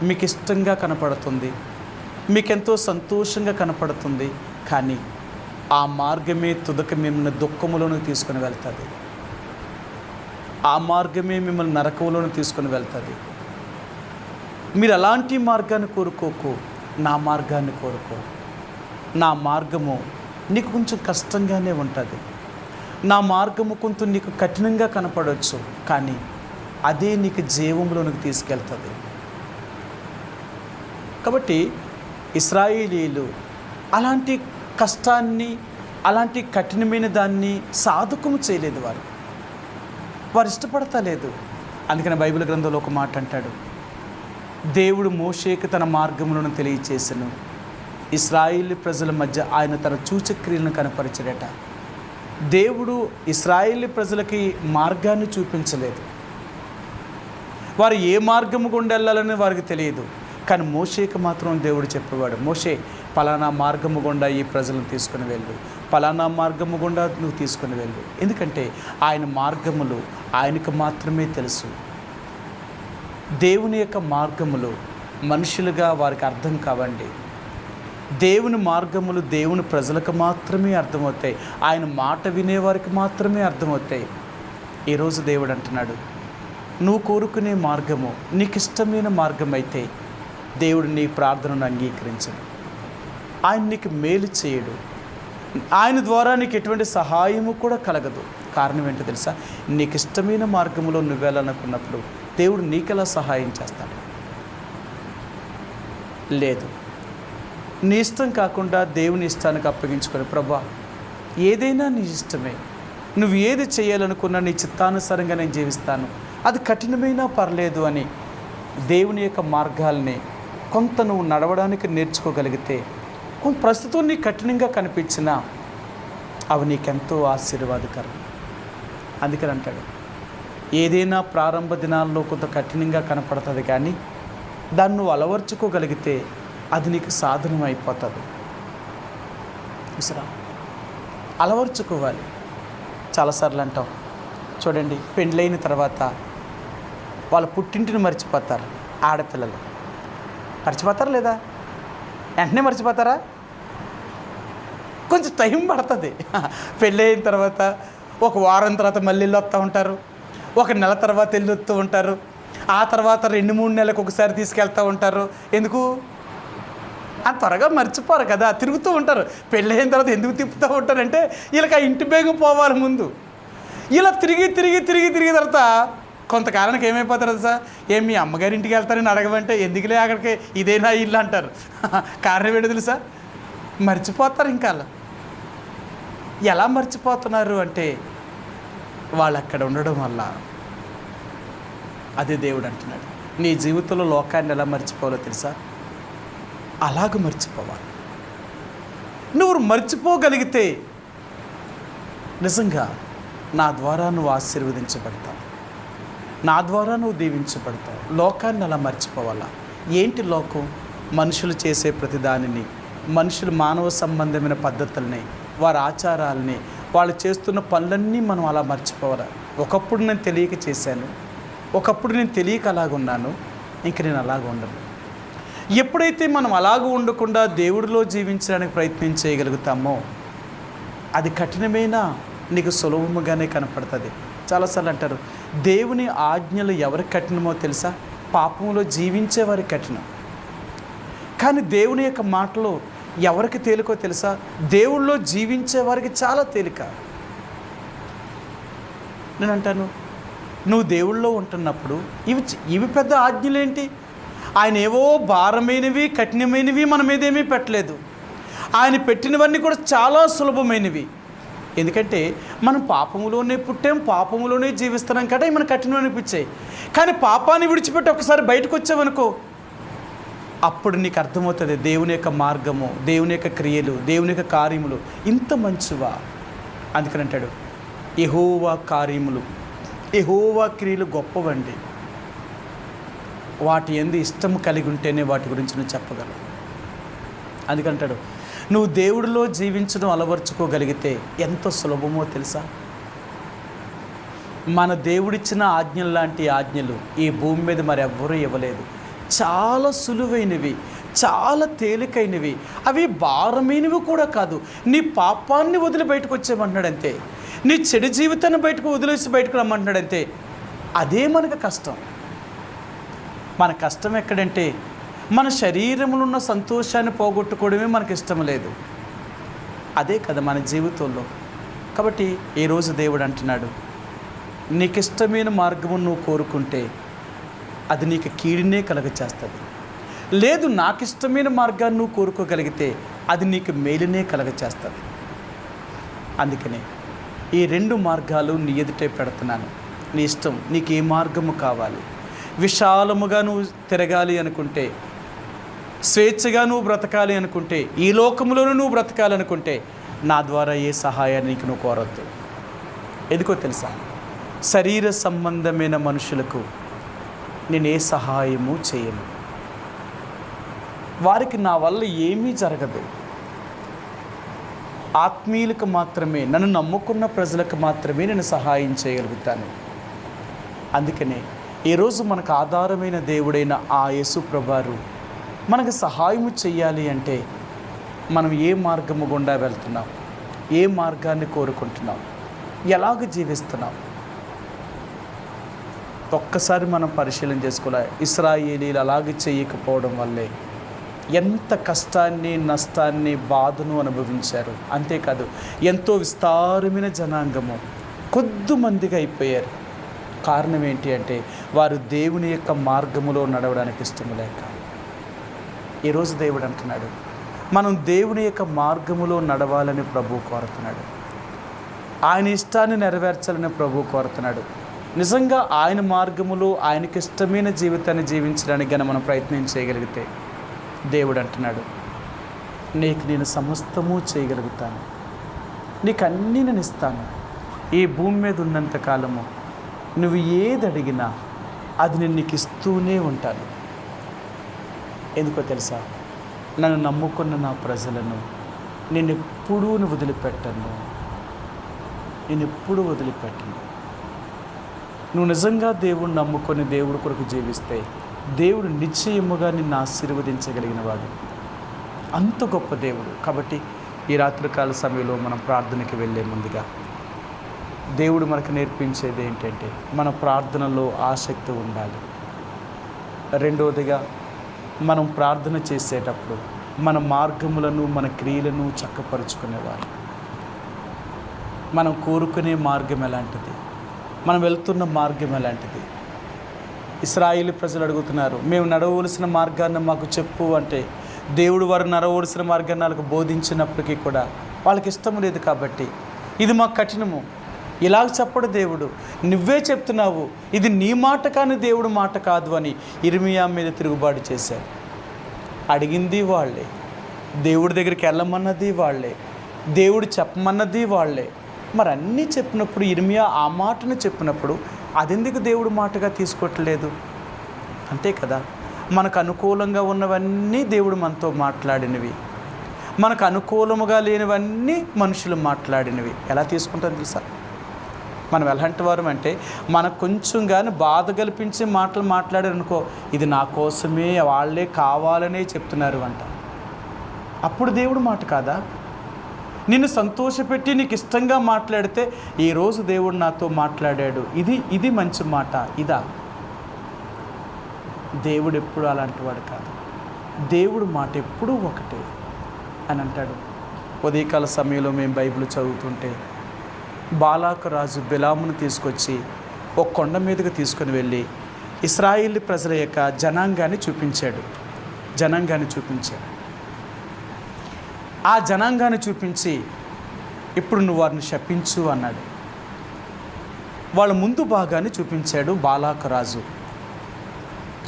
మీకు ఇష్టంగా కనపడుతుంది, మీకెంతో సంతోషంగా కనపడుతుంది, కానీ ఆ మార్గమే తుదక మిమ్మల్ని దుఃఖములోనికి తీసుకుని వెళ్తుంది. ఆ మార్గమే మిమ్మల్ని నరకంలోకి తీసుకుని వెళ్తుంది. మీరు అలాంటి మార్గాన్ని కోరుకోకు, నా మార్గాన్ని కోరుకో. నా మార్గము నీకు కొంచెం కష్టంగానే ఉంటుంది, నా మార్గము కొంచెం నీకు కఠినంగా కనపడవచ్చు, కానీ అదే నీకు జీవంలోనికి తీసుకెళ్తుంది. కాబట్టి ఇశ్రాయేలీలు అలాంటి కష్టాన్ని, అలాంటి కఠినమైన దాన్ని సాధకము చేయలేదు. వారు ఇష్టపడతలేదు. అందుకని బైబిల్ గ్రంథంలో ఒక మాట అంటాడు, దేవుడు మోషేకు తన మార్గములను తెలియచేసెను, ఇశ్రాయేలు ప్రజల మధ్య ఆయన తన సూచక్రియలను కనపరిచాడట. దేవుడు ఇశ్రాయేలు ప్రజలకి మార్గాన్ని చూపించలేదు. వారు ఏ మార్గము గుండా వెళ్ళాలని వారికి తెలియదు, కానీ మోషేకు మాత్రం దేవుడు చెప్పేవాడు, మోషే పలానా మార్గము గుండా ఈ ప్రజలను తీసుకుని వెళ్ళు, పలానా మార్గము గుండా నువ్వు తీసుకుని వెళ్ళు. ఎందుకంటే ఆయన మార్గములు ఆయనకు మాత్రమే తెలుసు. దేవుని యొక్క మార్గములు మనుషులుగా వారికి అర్థం కావండి. దేవుని మార్గములు దేవుని ప్రజలకు మాత్రమే అర్థమవుతాయి, ఆయన మాట వినేవారికి మాత్రమే అర్థమవుతాయి. ఈరోజు దేవుడు అంటున్నాడు, నువ్వు కోరుకునే మార్గము నీకు ఇష్టమైన మార్గం అయితే దేవుడు నీ ప్రార్థనను అంగీకరించడు, ఆయన నీకు మేలు చేయడు, ఆయన ద్వారా నీకు ఎటువంటి సహాయము కూడా కలగదు. కారణం ఏంటో తెలుసా? నీకు ఇష్టమైన మార్గంలో నువ్వు వెళ్ళాలనుకున్నప్పుడు దేవుడు నీకెలా సహాయం చేస్తాడు? లేదు. నీ ఇష్టం కాకుండా దేవుని ఇష్టానికి అప్పగించుకొని, ప్రభా ఏదైనా నీ ఇష్టమే, నువ్వు ఏది చేయాలనుకున్నా నీ చిత్తానుసారంగా నేను జీవిస్తాను, అది కఠినమైనా పర్లేదు అని దేవుని యొక్క మార్గాల్ని కొంత నువ్వు నడవడానికి నేర్చుకోగలిగితే, కొంత ప్రస్తుతం నీకు కఠినంగా కనిపించినా అవి నీకెంతో ఆశీర్వాదకరం. అందుకని అంటాడు, ఏదైనా ప్రారంభ దినాల్లో కొంత కఠినంగా కనపడుతుంది, కానీ దాన్ని నువ్వు అలవర్చుకోగలిగితే అది నీకు సాధనం అయిపోతుంది. అలవర్చుకోవాలి. చాలాసార్లు అంటాం చూడండి, పెండ్లైన తర్వాత వాళ్ళ పుట్టింటిని మర్చిపోతారు. ఆడపిల్లలు మర్చిపోతారా లేదా? వెంటనే మర్చిపోతారా? కొంచెం టైం పడుతుంది. పెళ్ళి అయిన తర్వాత ఒక వారం తర్వాత మళ్ళీ వెళ్ళి వస్తూ ఉంటారు, ఒక నెల తర్వాత వెళ్ళి వస్తూ ఉంటారు, ఆ తర్వాత 2-3 నెలలకు ఒకసారి తీసుకెళ్తూ ఉంటారు. ఎందుకు? అంత త్వరగా మర్చిపోరు కదా, తిరుగుతూ ఉంటారు. పెళ్ళి అయిన తర్వాత ఎందుకు తిప్పుతూ ఉంటారంటే వీళ్ళకి ఆ ఇంటి బేగం పోవాలి ముందు. ఇలా తిరిగి తర్వాత కొంతకాలానికి ఏమైపోతారు సార్, ఏం మీ అమ్మగారి ఇంటికి వెళ్తారని అడగమంటే ఎందుకులే అక్కడికి, ఇదేనా ఇల్లు అంటారు. కారణం ఏంటో తెలుసా? మర్చిపోతారు. ఇంకా అలా ఎలా మర్చిపోతున్నారు అంటే వాళ్ళు అక్కడ ఉండడం వల్ల. అదే దేవుడు అంటున్నాడు, నీ జీవితంలో లోకాన్ని ఎలా మర్చిపోవాలో తెలుసా? అలాగ మర్చిపోవాలి. నువ్వు మర్చిపోగలిగితే నిజంగా నా ద్వారా నువ్వు ఆశీర్వదించబడతావు, నా ద్వారా నువ్వు దీవించబడతావు. లోకాన్ని అలా మర్చిపోవాలా? ఏంటి లోకం? మనుషులు చేసే ప్రతిదానిని, మనుషులు మానవ సంబంధమైన పద్ధతుల్ని, వారి ఆచారాలని, వాళ్ళు చేస్తున్న పనులన్నీ మనం అలా మర్చిపోవాలి. ఒకప్పుడు నేను తెలియక చేశాను, ఒకప్పుడు నేను తెలియక అలాగున్నాను, ఇంక నేను అలాగ ఉండను. ఎప్పుడైతే మనం అలాగ ఉండకుండా దేవుడిలో జీవించడానికి ప్రయత్నం చేయగలుగుతామో అది కఠినమైన నీకు సులభముగానే కనపడుతుంది. చాలాసార్లు అంటారు, దేవుని ఆజ్ఞలు ఎవరికి కఠినమో తెలుసా? పాపంలో జీవించే వారికి కఠినం. కానీ దేవుని యొక్క మాటలు ఎవరికి తేలికో తెలుసా? దేవుళ్ళో జీవించే వారికి చాలా తేలిక. నేను అంటాను, నువ్వు దేవుళ్ళో ఉంటున్నప్పుడు ఇవి పెద్ద ఆజ్ఞలేంటి? ఆయన ఏవో భారమైనవి, కఠినమైనవి మన మీద ఏమీ పెట్టలేదు. ఆయన పెట్టినవన్నీ కూడా చాలా సులభమైనవి. ఎందుకంటే మనం పాపములోనే పుట్టాం, పాపములోనే జీవిస్తున్నాం కదా, మనకు కఠినం అనిపించాయి. కానీ పాపాన్ని విడిచిపెట్టి ఒకసారి బయటకు వచ్చావనుకో, అప్పుడు నీకు అర్థమవుతుంది దేవుని యొక్క మార్గము, దేవుని యొక్క క్రియలు, దేవుని యొక్క కార్యములు ఇంత మంచివా. అందుకని అంటాడు, యెహోవా కార్యములు, యెహోవా క్రియలు గొప్పవండి. వాటి యందు ఇష్టము కలిగి ఉంటేనే వాటి గురించి నువ్వు చెప్పగలవు. అందుకంటాడు, నువ్వు దేవుడిలో జీవించడం అలవర్చుకోగలిగితే ఎంతో సులభమో తెలుసా? మన దేవుడిచ్చిన ఆజ్ఞలు లాంటి ఆజ్ఞలు ఈ భూమి మీద మరి ఎవ్వరూ ఇవ్వలేదు. చాలా సులువైనవి, చాలా తేలికైనవి, అవి భారమైనవి కూడా కాదు. నీ పాపాన్ని వదిలి బయటకు వచ్చేయమంటున్నాడంతే, నీ చెడు జీవితాన్ని వదిలేసి బయటకు రమ్మంటున్నాడంతే. అదే మనకు కష్టం. మన కష్టం ఎక్కడంటే మన శరీరంలో ఉన్న సంతోషాన్ని పోగొట్టుకోవడమే మనకి ఇష్టం లేదు. అదే కదా మన జీవితంలో. కాబట్టి ఈరోజు దేవుడు అంటున్నాడు, నీకు ఇష్టమైన మార్గము నువ్వు కోరుకుంటే అది నీకు కీడునే కలగచేస్తుంది. లేదు, నాకు ఇష్టమైన మార్గాన్ని నువ్వు కోరుకోగలిగితే అది నీకు మేలునే కలగచేస్తుంది. అందుకనే ఈ 2 మార్గాలు నీ ఎదుటే పెడుతున్నాను. నీ ఇష్టం, నీకు ఏ మార్గము కావాలి? విశాలముగా నువ్వు తిరగాలి అనుకుంటే, స్వేచ్ఛగా నువ్వు బ్రతకాలి అనుకుంటే, ఈ లోకంలోనూ నువ్వు బ్రతకాలనుకుంటే నా ద్వారా ఏ సహాయాన్ని నీకు నువ్వు కోరద్దు. ఎందుకో తెలుసా? శరీర సంబంధమైన మనుషులకు నేను ఏ సహాయము చేయను. వారికి నా వల్ల ఏమీ జరగదు. ఆత్మీయులకు మాత్రమే, నన్ను నమ్ముకున్న ప్రజలకు మాత్రమే నేను సహాయం చేయగలుగుతాను. అందుకనే ఈరోజు మనకు ఆధారమైన దేవుడైన ఆ యేసు ప్రభువారు మనకు సహాయము చెయ్యాలి అంటే మనం ఏ మార్గము గుండా వెళ్తున్నాం, ఏ మార్గాన్ని కోరుకుంటున్నాం, ఎలాగ జీవిస్తున్నాం, ఒక్కసారి మనం పరిశీలన చేసుకోవాలి. ఇశ్రాయేలీలు అలాగే చేయకపోవడం వల్లే ఎంత కష్టాన్ని, నష్టాన్ని, బాధను అనుభవించారు. అంతేకాదు ఎంతో విస్తారమైన జనాంగము కొద్దిమందిగా అయిపోయారు. కారణం ఏంటి అంటే వారు దేవుని యొక్క మార్గములో నడవడానికి ఇష్టం లేక. ఈరోజు దేవుడు అంటున్నాడు, మనం దేవుని యొక్క మార్గములో నడవాలని ప్రభువు కోరుతున్నాడు. ఆయన ఇష్టాన్ని నెరవేర్చాలని ప్రభువు కోరుతున్నాడు. నిజంగా ఆయన మార్గములో ఆయనకి ఇష్టమైన జీవితాన్ని జీవించడానికి గన మనం ప్రయత్నం చేయగలిగితే దేవుడు అంటున్నాడు, నీకు నేను సమస్తము చేయగలుగుతాను, నీకు అన్నీ నేను ఇస్తాను. ఈ భూమి మీద ఉన్నంతకాలము నువ్వు ఏది అడిగినా అది నేను నీకు ఇస్తూనే ఉంటాను. ఎందుకో తెలుసా? నన్ను నమ్ముకున్న నా ప్రజలను నేను ఎప్పుడూ వదిలిపెట్టను. నువ్వు నిజంగా దేవుడిని నమ్ముకొని దేవుడి కొరకు జీవిస్తే దేవుడు నిశ్చయముగా నిన్ను ఆశీర్వదించగలిగిన వాడు. అంత గొప్ప దేవుడు. కాబట్టి ఈ రాత్రికాల సమయంలో మనం ప్రార్థనకి వెళ్ళే ముందుగా దేవుడు మనకు నేర్పించేది ఏంటంటే మన ప్రార్థనలో ఆసక్తి ఉండాలి. రెండవదిగా మనం ప్రార్థన చేసేటప్పుడు మన మార్గములను మన క్రియలను చక్కపరుచుకునేవారు. మనం కోరుకునే మార్గం ఎలాంటిది, మనం వెళ్తున్న మార్గం ఎలాంటిది. ఇశ్రాయేలు ప్రజలు అడుగుతున్నారు, మేము నడవలసిన మార్గాన్ని మాకు చెప్పు అంటే దేవుడు వారు నడవలసిన మార్గాన్ని వాళ్ళకు బోధించినప్పటికీ కూడా వాళ్ళకి ఇష్టం లేదు. కాబట్టి ఇది మాకు కఠినము, ఇలాగ చెప్పడు దేవుడు, నువ్వే చెప్తున్నావు, ఇది నీ మాట కానీ దేవుడు మాట కాదు అని ఇర్మియా మీద తిరుగుబాటు చేశారు. అడిగింది వాళ్ళే, దేవుడి దగ్గరికి వెళ్ళమన్నది వాళ్ళే, దేవుడు చెప్పమన్నది వాళ్ళే. మరి అన్నీ చెప్పినప్పుడు ఇర్మియా ఆ మాటను చెప్పినప్పుడు అదెందుకు దేవుడు మాటగా తీసుకోవట్లేదు? అంతే కదా, మనకు అనుకూలంగా ఉన్నవన్నీ దేవుడు మనతో మాట్లాడినవి, మనకు అనుకూలముగా లేనివన్నీ మనుషులు మాట్లాడినవి. ఎలా తీసుకుంటాం తెలుసా? మనం ఎలాంటి వారు అంటే మనకు కొంచెం కానీ బాధ కల్పించే మాటలు మాట్లాడారనుకో, ఇది నా కోసమే, వాళ్ళే కావాలనే చెప్తున్నారు అంట. అప్పుడు దేవుడు మాట కాదా? నిన్ను సంతోషపెట్టి నీకు ఇష్టంగా మాట్లాడితే ఈరోజు దేవుడు నాతో మాట్లాడాడు, ఇది మంచి మాట, ఇదా? దేవుడు ఎప్పుడు అలాంటి వాడు కాదు. దేవుడు మాట ఎప్పుడూ ఒకటే అని అంటాడు. ఉదయకాల సమయంలో మేము బైబిల్ చదువుతుంటే బాలాకు రాజు బిలామును తీసుకొచ్చి ఒక కొండ మీదకు తీసుకొని వెళ్ళి ఇశ్రాయేలు ప్రజల యొక్క జనాంగాన్ని చూపించాడు. ఆ జనాంగాన్ని చూపించి ఇప్పుడు నువ్వు వారిని శపించు అన్నాడు. వాళ్ళ ముందు భాగాన్ని చూపించాడు బాలాకు రాజు.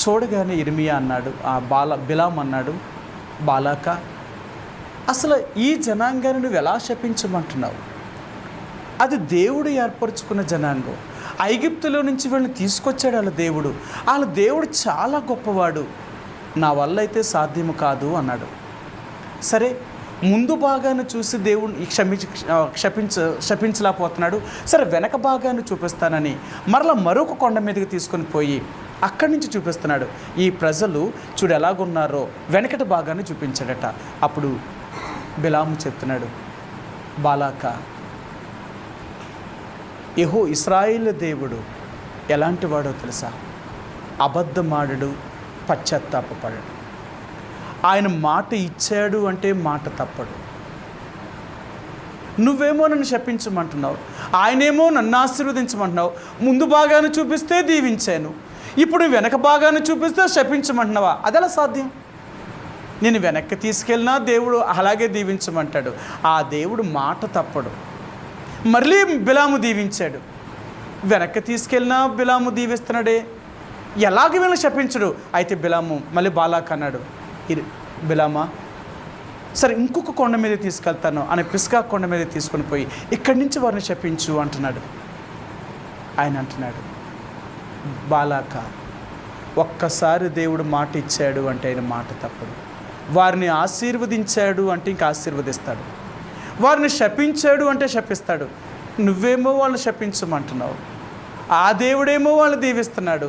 చూడగానే ఇర్మియా అన్నాడు, బిలాం అన్నాడు, బాలాక, అసలు ఈ జనాంగాన్ని నువ్వు ఎలా శపించమంటున్నావు? అది దేవుడు ఏర్పరచుకున్న జనాంగం. ఐగుప్తులో నుంచి వీళ్ళని తీసుకొచ్చాడు వాళ్ళ దేవుడు చాలా గొప్పవాడు, నా వల్ల అయితే సాధ్యము కాదు అన్నాడు. సరే, ముందు భాగాన్ని చూసి దేవుడిని శపించలేకపోతున్నాడు. సరే, వెనక భాగాన్ని చూపిస్తానని మరొక కొండ మీదకి తీసుకొని పోయి అక్కడి నుంచి చూపిస్తున్నాడు. ఈ ప్రజలు చూడు ఎలాగున్నారో, వెనకటి భాగాన్ని చూపించాడట. అప్పుడు బిలాము చెప్తున్నాడు, బాలాక, యెహోవా ఇశ్రాయేలు దేవుడు ఎలాంటి వాడో తెలుసా? అబద్ధమాడడు, పశ్చాత్తాపపడడు. ఆయన మాట ఇచ్చాడు అంటే మాట తప్పడు. నువ్వేమో నన్ను శపించమంటున్నావు, ఆయనేమో నన్ను ఆశీర్వదించమంటున్నావు. ముందు భాగాన్ని చూపిస్తే దీవించాను, ఇప్పుడు వెనక భాగాన్ని చూపిస్తే శపించమంటున్నావా? అదెలా సాధ్యం? నేను వెనక్కి తీసుకెళ్ళినా దేవుడు అలాగే దీవించమంటాడు. ఆ దేవుడు మాట తప్పడు. మళ్ళీ బిలాము దీవించాడు, వెనక్కి తీసుకెళ్ళినా బిలాము దీవిస్తున్నాడే, ఎలాగ వీళ్ళని శపించడు. అయితే బిలాము మళ్ళీ బాలాక్ అన్నాడు, బిలామా, సరే ఇంకొక కొండ మీద తీసుకెళ్తాను అని పిస్కా కొండ మీద తీసుకొని పోయి ఇక్కడి నుంచి వారిని శపించు అంటున్నాడు. ఆయన అంటున్నాడు, బాలాక, ఒక్కసారి దేవుడు మాట ఇచ్చాడు అంటే ఆయన మాట తప్పడు. వారిని ఆశీర్వదించాడు అంటే ఇంకా ఆశీర్వదిస్తాడు, వారిని శపించాడు అంటే శపిస్తాడు. నువ్వేమో వాళ్ళు శపించమంటున్నావు, ఆ దేవుడేమో వాళ్ళు దీవిస్తున్నాడు.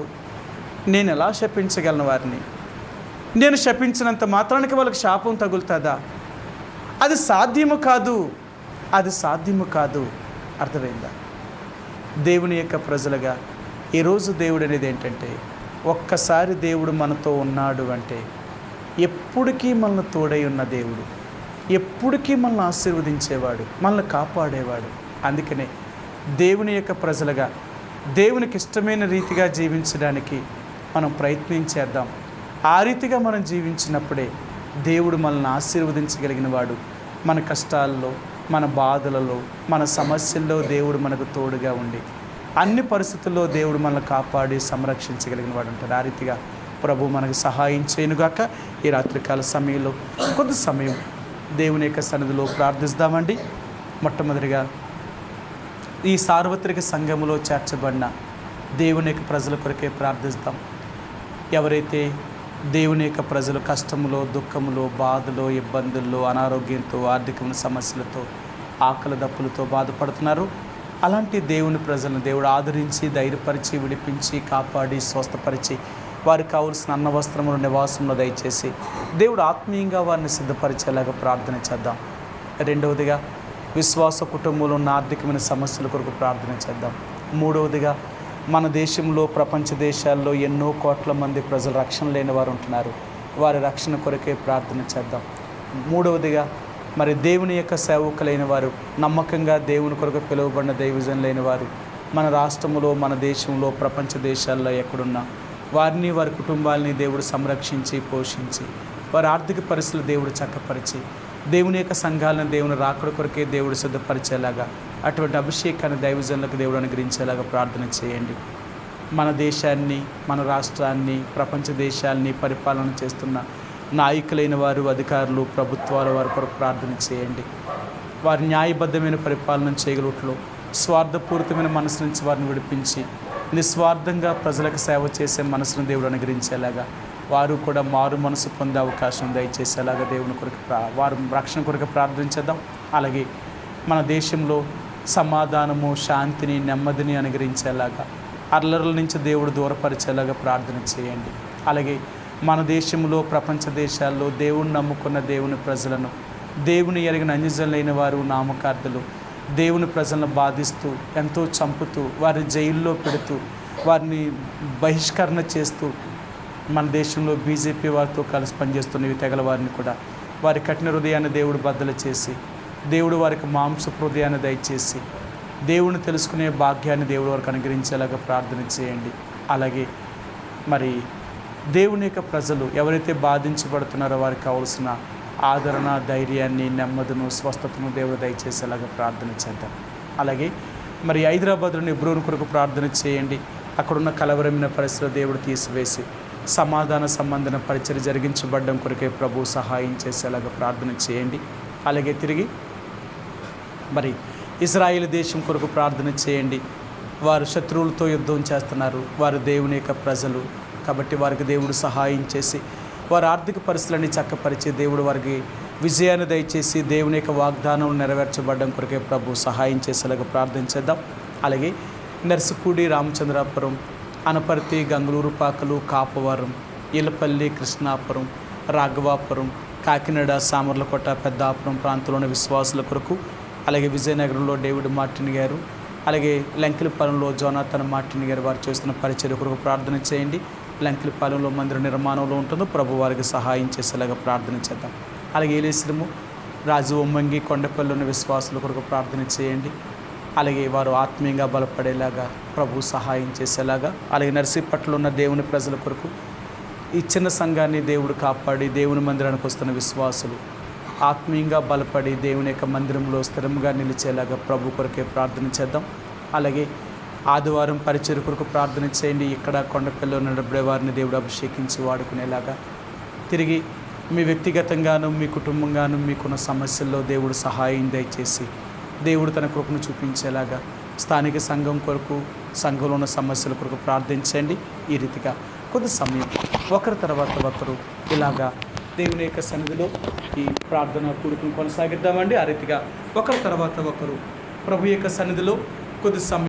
నేను ఎలా శపించగలను వారిని? నేను శపించినంత మాత్రానికి వాళ్ళకి శాపం తగులుతుందా? అది సాధ్యము కాదు. అర్థమైందా? దేవుని యొక్క ప్రజలుగా ఈరోజు దేవుడు అనేది ఏంటంటే, ఒక్కసారి దేవుడు మనతో ఉన్నాడు అంటే ఎప్పటికీ మనల్ని తోడై ఉన్న దేవుడు, ఎప్పటికీ మనల్ని ఆశీర్వదించేవాడు, మనల్ని కాపాడేవాడు. అందుకనే దేవుని యొక్క ప్రజలుగా దేవునికి ఇష్టమైన రీతిగా జీవించడానికి మనం ప్రయత్నం చేద్దాం. ఆ రీతిగా మనం జీవించినప్పుడే దేవుడు మనల్ని ఆశీర్వదించగలిగిన వాడు. మన కష్టాల్లో, మన బాధలలో, మన సమస్యల్లో దేవుడు మనకు తోడుగా ఉండి అన్ని పరిస్థితుల్లో దేవుడు మనల్ని కాపాడి సంరక్షించగలిగిన వాడు ఉంటాడు. ఆ రీతిగా ప్రభు మనకు సహాయం చేయనుగాక. ఈ రాత్రికాల సమయంలో కొద్ది సమయం దేవుని యొక్క సన్నిధిలో ప్రార్థిస్తామండి. మొట్టమొదటిగా ఈ సార్వత్రిక సంఘములో చేర్చబడిన దేవుని యొక్క ప్రజల కొరకే ప్రార్థిస్తాం. ఎవరైతే దేవుని యొక్క ప్రజలు కష్టములో, దుఃఖములో, బాధలో, ఇబ్బందుల్లో, అనారోగ్యంతో, ఆర్థికమైన సమస్యలతో, ఆకలి దప్పులతో బాధపడుతున్నారో అలాంటి దేవుని ప్రజలను దేవుడు ఆదరించి, ధైర్యపరిచి, విడిపించి, కాపాడి, స్వస్థపరిచి, వారికి కావలసిన అన్న వస్త్రములు నివాసంలో దయచేసి దేవుడు ఆత్మీయంగా వారిని సిద్ధపరిచేలాగా ప్రార్థన చేద్దాం. రెండవదిగా విశ్వాస కుటుంబంలో ఉన్న ఆర్థికమైన సమస్యల కొరకు ప్రార్థన చేద్దాం. మూడవదిగా మన దేశంలో, ప్రపంచ దేశాల్లో ఎన్నో కోట్ల మంది ప్రజలు రక్షణ లేని వారు ఉంటున్నారు. వారి రక్షణ కొరకే ప్రార్థన చేద్దాం. మూడవదిగా మరి దేవుని యొక్క సేవకులైన వారు, నమ్మకంగా దేవుని కొరకు పిలువబడిన దైవజనులైన వారు మన రాష్ట్రంలో, మన దేశంలో, ప్రపంచ దేశాల్లో ఎక్కడున్నా వారిని, వారి కుటుంబాలని దేవుడు సంరక్షించి, పోషించి, వారి ఆర్థిక పరిస్థితులు దేవుడు చక్కపరిచి, దేవుని యొక్క సంఘాలను దేవుని రాకడ కొరకే దేవుడు సిద్ధపరిచేలాగా, అటువంటి అభిషేకాన్ని దైవజనులకు దేవుడు అనుగ్రహించేలాగా ప్రార్థన చేయండి. మన దేశాన్ని, మన రాష్ట్రాన్ని, ప్రపంచ దేశాలని పరిపాలన చేస్తున్న నాయకులైన వారు, అధికారులు, ప్రభుత్వాల వారి కొరకు ప్రార్థన చేయండి. వారి న్యాయబద్ధమైన పరిపాలన చేయగలుగుట్లో స్వార్థపూరితమైన మనసు నుంచి వారిని విడిపించి, నిస్వార్థంగా ప్రజలకు సేవ చేసే మనసును దేవుడు అనుగ్రహించేలాగా, వారు కూడా మారు మనసు పొందే అవకాశం దయచేసేలాగా దేవుని కొరకు వారు రక్షణ కొరకు ప్రార్థించేద్దాం. అలాగే మన దేశంలో సమాధానము, శాంతిని, నెమ్మదిని అనుగ్రహించేలాగా, అల్లర్ల నుంచి దేవుడు దూరపరిచేలాగా ప్రార్థన చేయండి. అలాగే మన దేశంలో, ప్రపంచ దేశాల్లో దేవుని నమ్ముకున్న దేవుని ప్రజలను, దేవుని ఎరిగిన అన్యజనులైన వారు, నామకార్థులు దేవుని ప్రజలను బాధిస్తూ, ఎంతో చంపుతూ, వారిని జైల్లో పెడుతూ, వారిని బహిష్కరణ చేస్తూ, మన దేశంలో బీజేపీ వారితో కలిసి పనిచేస్తున్న ఈ తెగల వారిని కూడా వారి కఠిన హృదయాన్ని దేవుడు బద్దలు చేసి, దేవుడు వారికి మాంసపు హృదయాన్ని దయచేసి, దేవుని తెలుసుకునే భాగ్యాన్ని దేవుడు వారికి అనుగ్రహించేలాగా ప్రార్థన చేయండి. అలాగే మరి దేవుని యొక్క ప్రజలు ఎవరైతే బాధించబడుతున్నారో వారికి కావలసిన ఆదరణ, ధైర్యాన్ని, నెమ్మదిను, స్వస్థతను దేవుడు దయచేసేలాగా ప్రార్థన చేద్దాం. అలాగే మరి హైదరాబాద్లోని ఎబ్రోను కొరకు ప్రార్థన చేయండి. అక్కడున్న కలవరమైన పరిస్థితులు దేవుడు తీసివేసి సమాధాన సంబంధన పరిచర్య జరిగించబడ్డం కొరకే ప్రభు సహాయం చేసేలాగా ప్రార్థన చేయండి. అలాగే తిరిగి మరి ఇజ్రాయేల్ దేశం కొరకు ప్రార్థన చేయండి. వారు శత్రువులతో యుద్ధం చేస్తున్నారు. వారు దేవుని యొక్క ప్రజలు కాబట్టి వారికి దేవుడు సహాయం చేసి, వారి ఆర్థిక పరిస్థితులన్నీ చక్కపరిచి, దేవుడు వారికి విజయాన్ని దయచేసి, దేవుని యొక్క వాగ్దానం నెరవేర్చబడడం కొరకే ప్రభు సహాయం చేసేలాగా ప్రార్థించేద్దాం. అలాగే నర్సిపూడి, రామచంద్రాపురం, అనపర్తి, గంగళూరు పాకలు, కాపవరం, ఇలపల్లి, కృష్ణాపురం, రాఘవాపురం, కాకినాడ, సామర్లకోట, పెద్దాపురం ప్రాంతంలోని విశ్వాసుల కొరకు, అలాగే విజయనగరంలో డేవిడ్ మార్టిన్ గారు, అలాగే లంకిలపాలెంలో జోనాథన్ మార్టిన్ గారు వారు చేస్తున్న పరిచర్య కొరకు ప్రార్థన చేయండి. లంకిలపాలెంలో మందిర నిర్మాణంలో ఉంటుందో ప్రభు వారికి సహాయం చేసేలాగా ప్రార్థన చేద్దాం. అలాగే ఏలేశ్వరము, రాజు ఒమ్మంగి, కొండపల్లిలోని విశ్వాసుల కొరకు ప్రార్థన చేయండి. అలాగే వారు ఆత్మీయంగా బలపడేలాగా ప్రభు సహాయం చేసేలాగా, అలాగే నర్సీపట్నంలో ఉన్న దేవుని ప్రజల కొరకు, ఈ చిన్న సంఘాన్ని దేవుడు కాపాడి దేవుని మందిరానికి వస్తున్న విశ్వాసులు ఆత్మీయంగా బలపడి దేవుని యొక్క మందిరంలో స్థిరంగా నిలిచేలాగా ప్రభు కొరకే ప్రార్థన చేద్దాం. అలాగే ఆదివారం పరిచర్య కొరకు ప్రార్థన చేయండి. ఇక్కడ కొండపల్లిలో నడబడే వారిని దేవుడు అభిషేకించి వాడుకునేలాగా, తిరిగి మీ వ్యక్తిగతంగాను, మీ కుటుంబంగాను మీకున్న సమస్యల్లో దేవుడు సహాయం దయచేసి, దేవుడు తన కృపను చూపించేలాగా స్థానిక సంఘం కొరకు, సంఘంలో ఉన్న సమస్యల కొరకు ప్రార్థించండి. ఈ రీతిగా కొద్ది సమయం ఒకరి తర్వాత ఒకరు ఇలాగా దేవుని యొక్క సన్నిధిలో ఈ ప్రార్థన కూడుకుని కొనసాగిద్దామండి. ఆ రీతిగా ఒకరి తర్వాత ఒకరు ప్రభు యొక్క సన్నిధిలో కొద్ది సమయం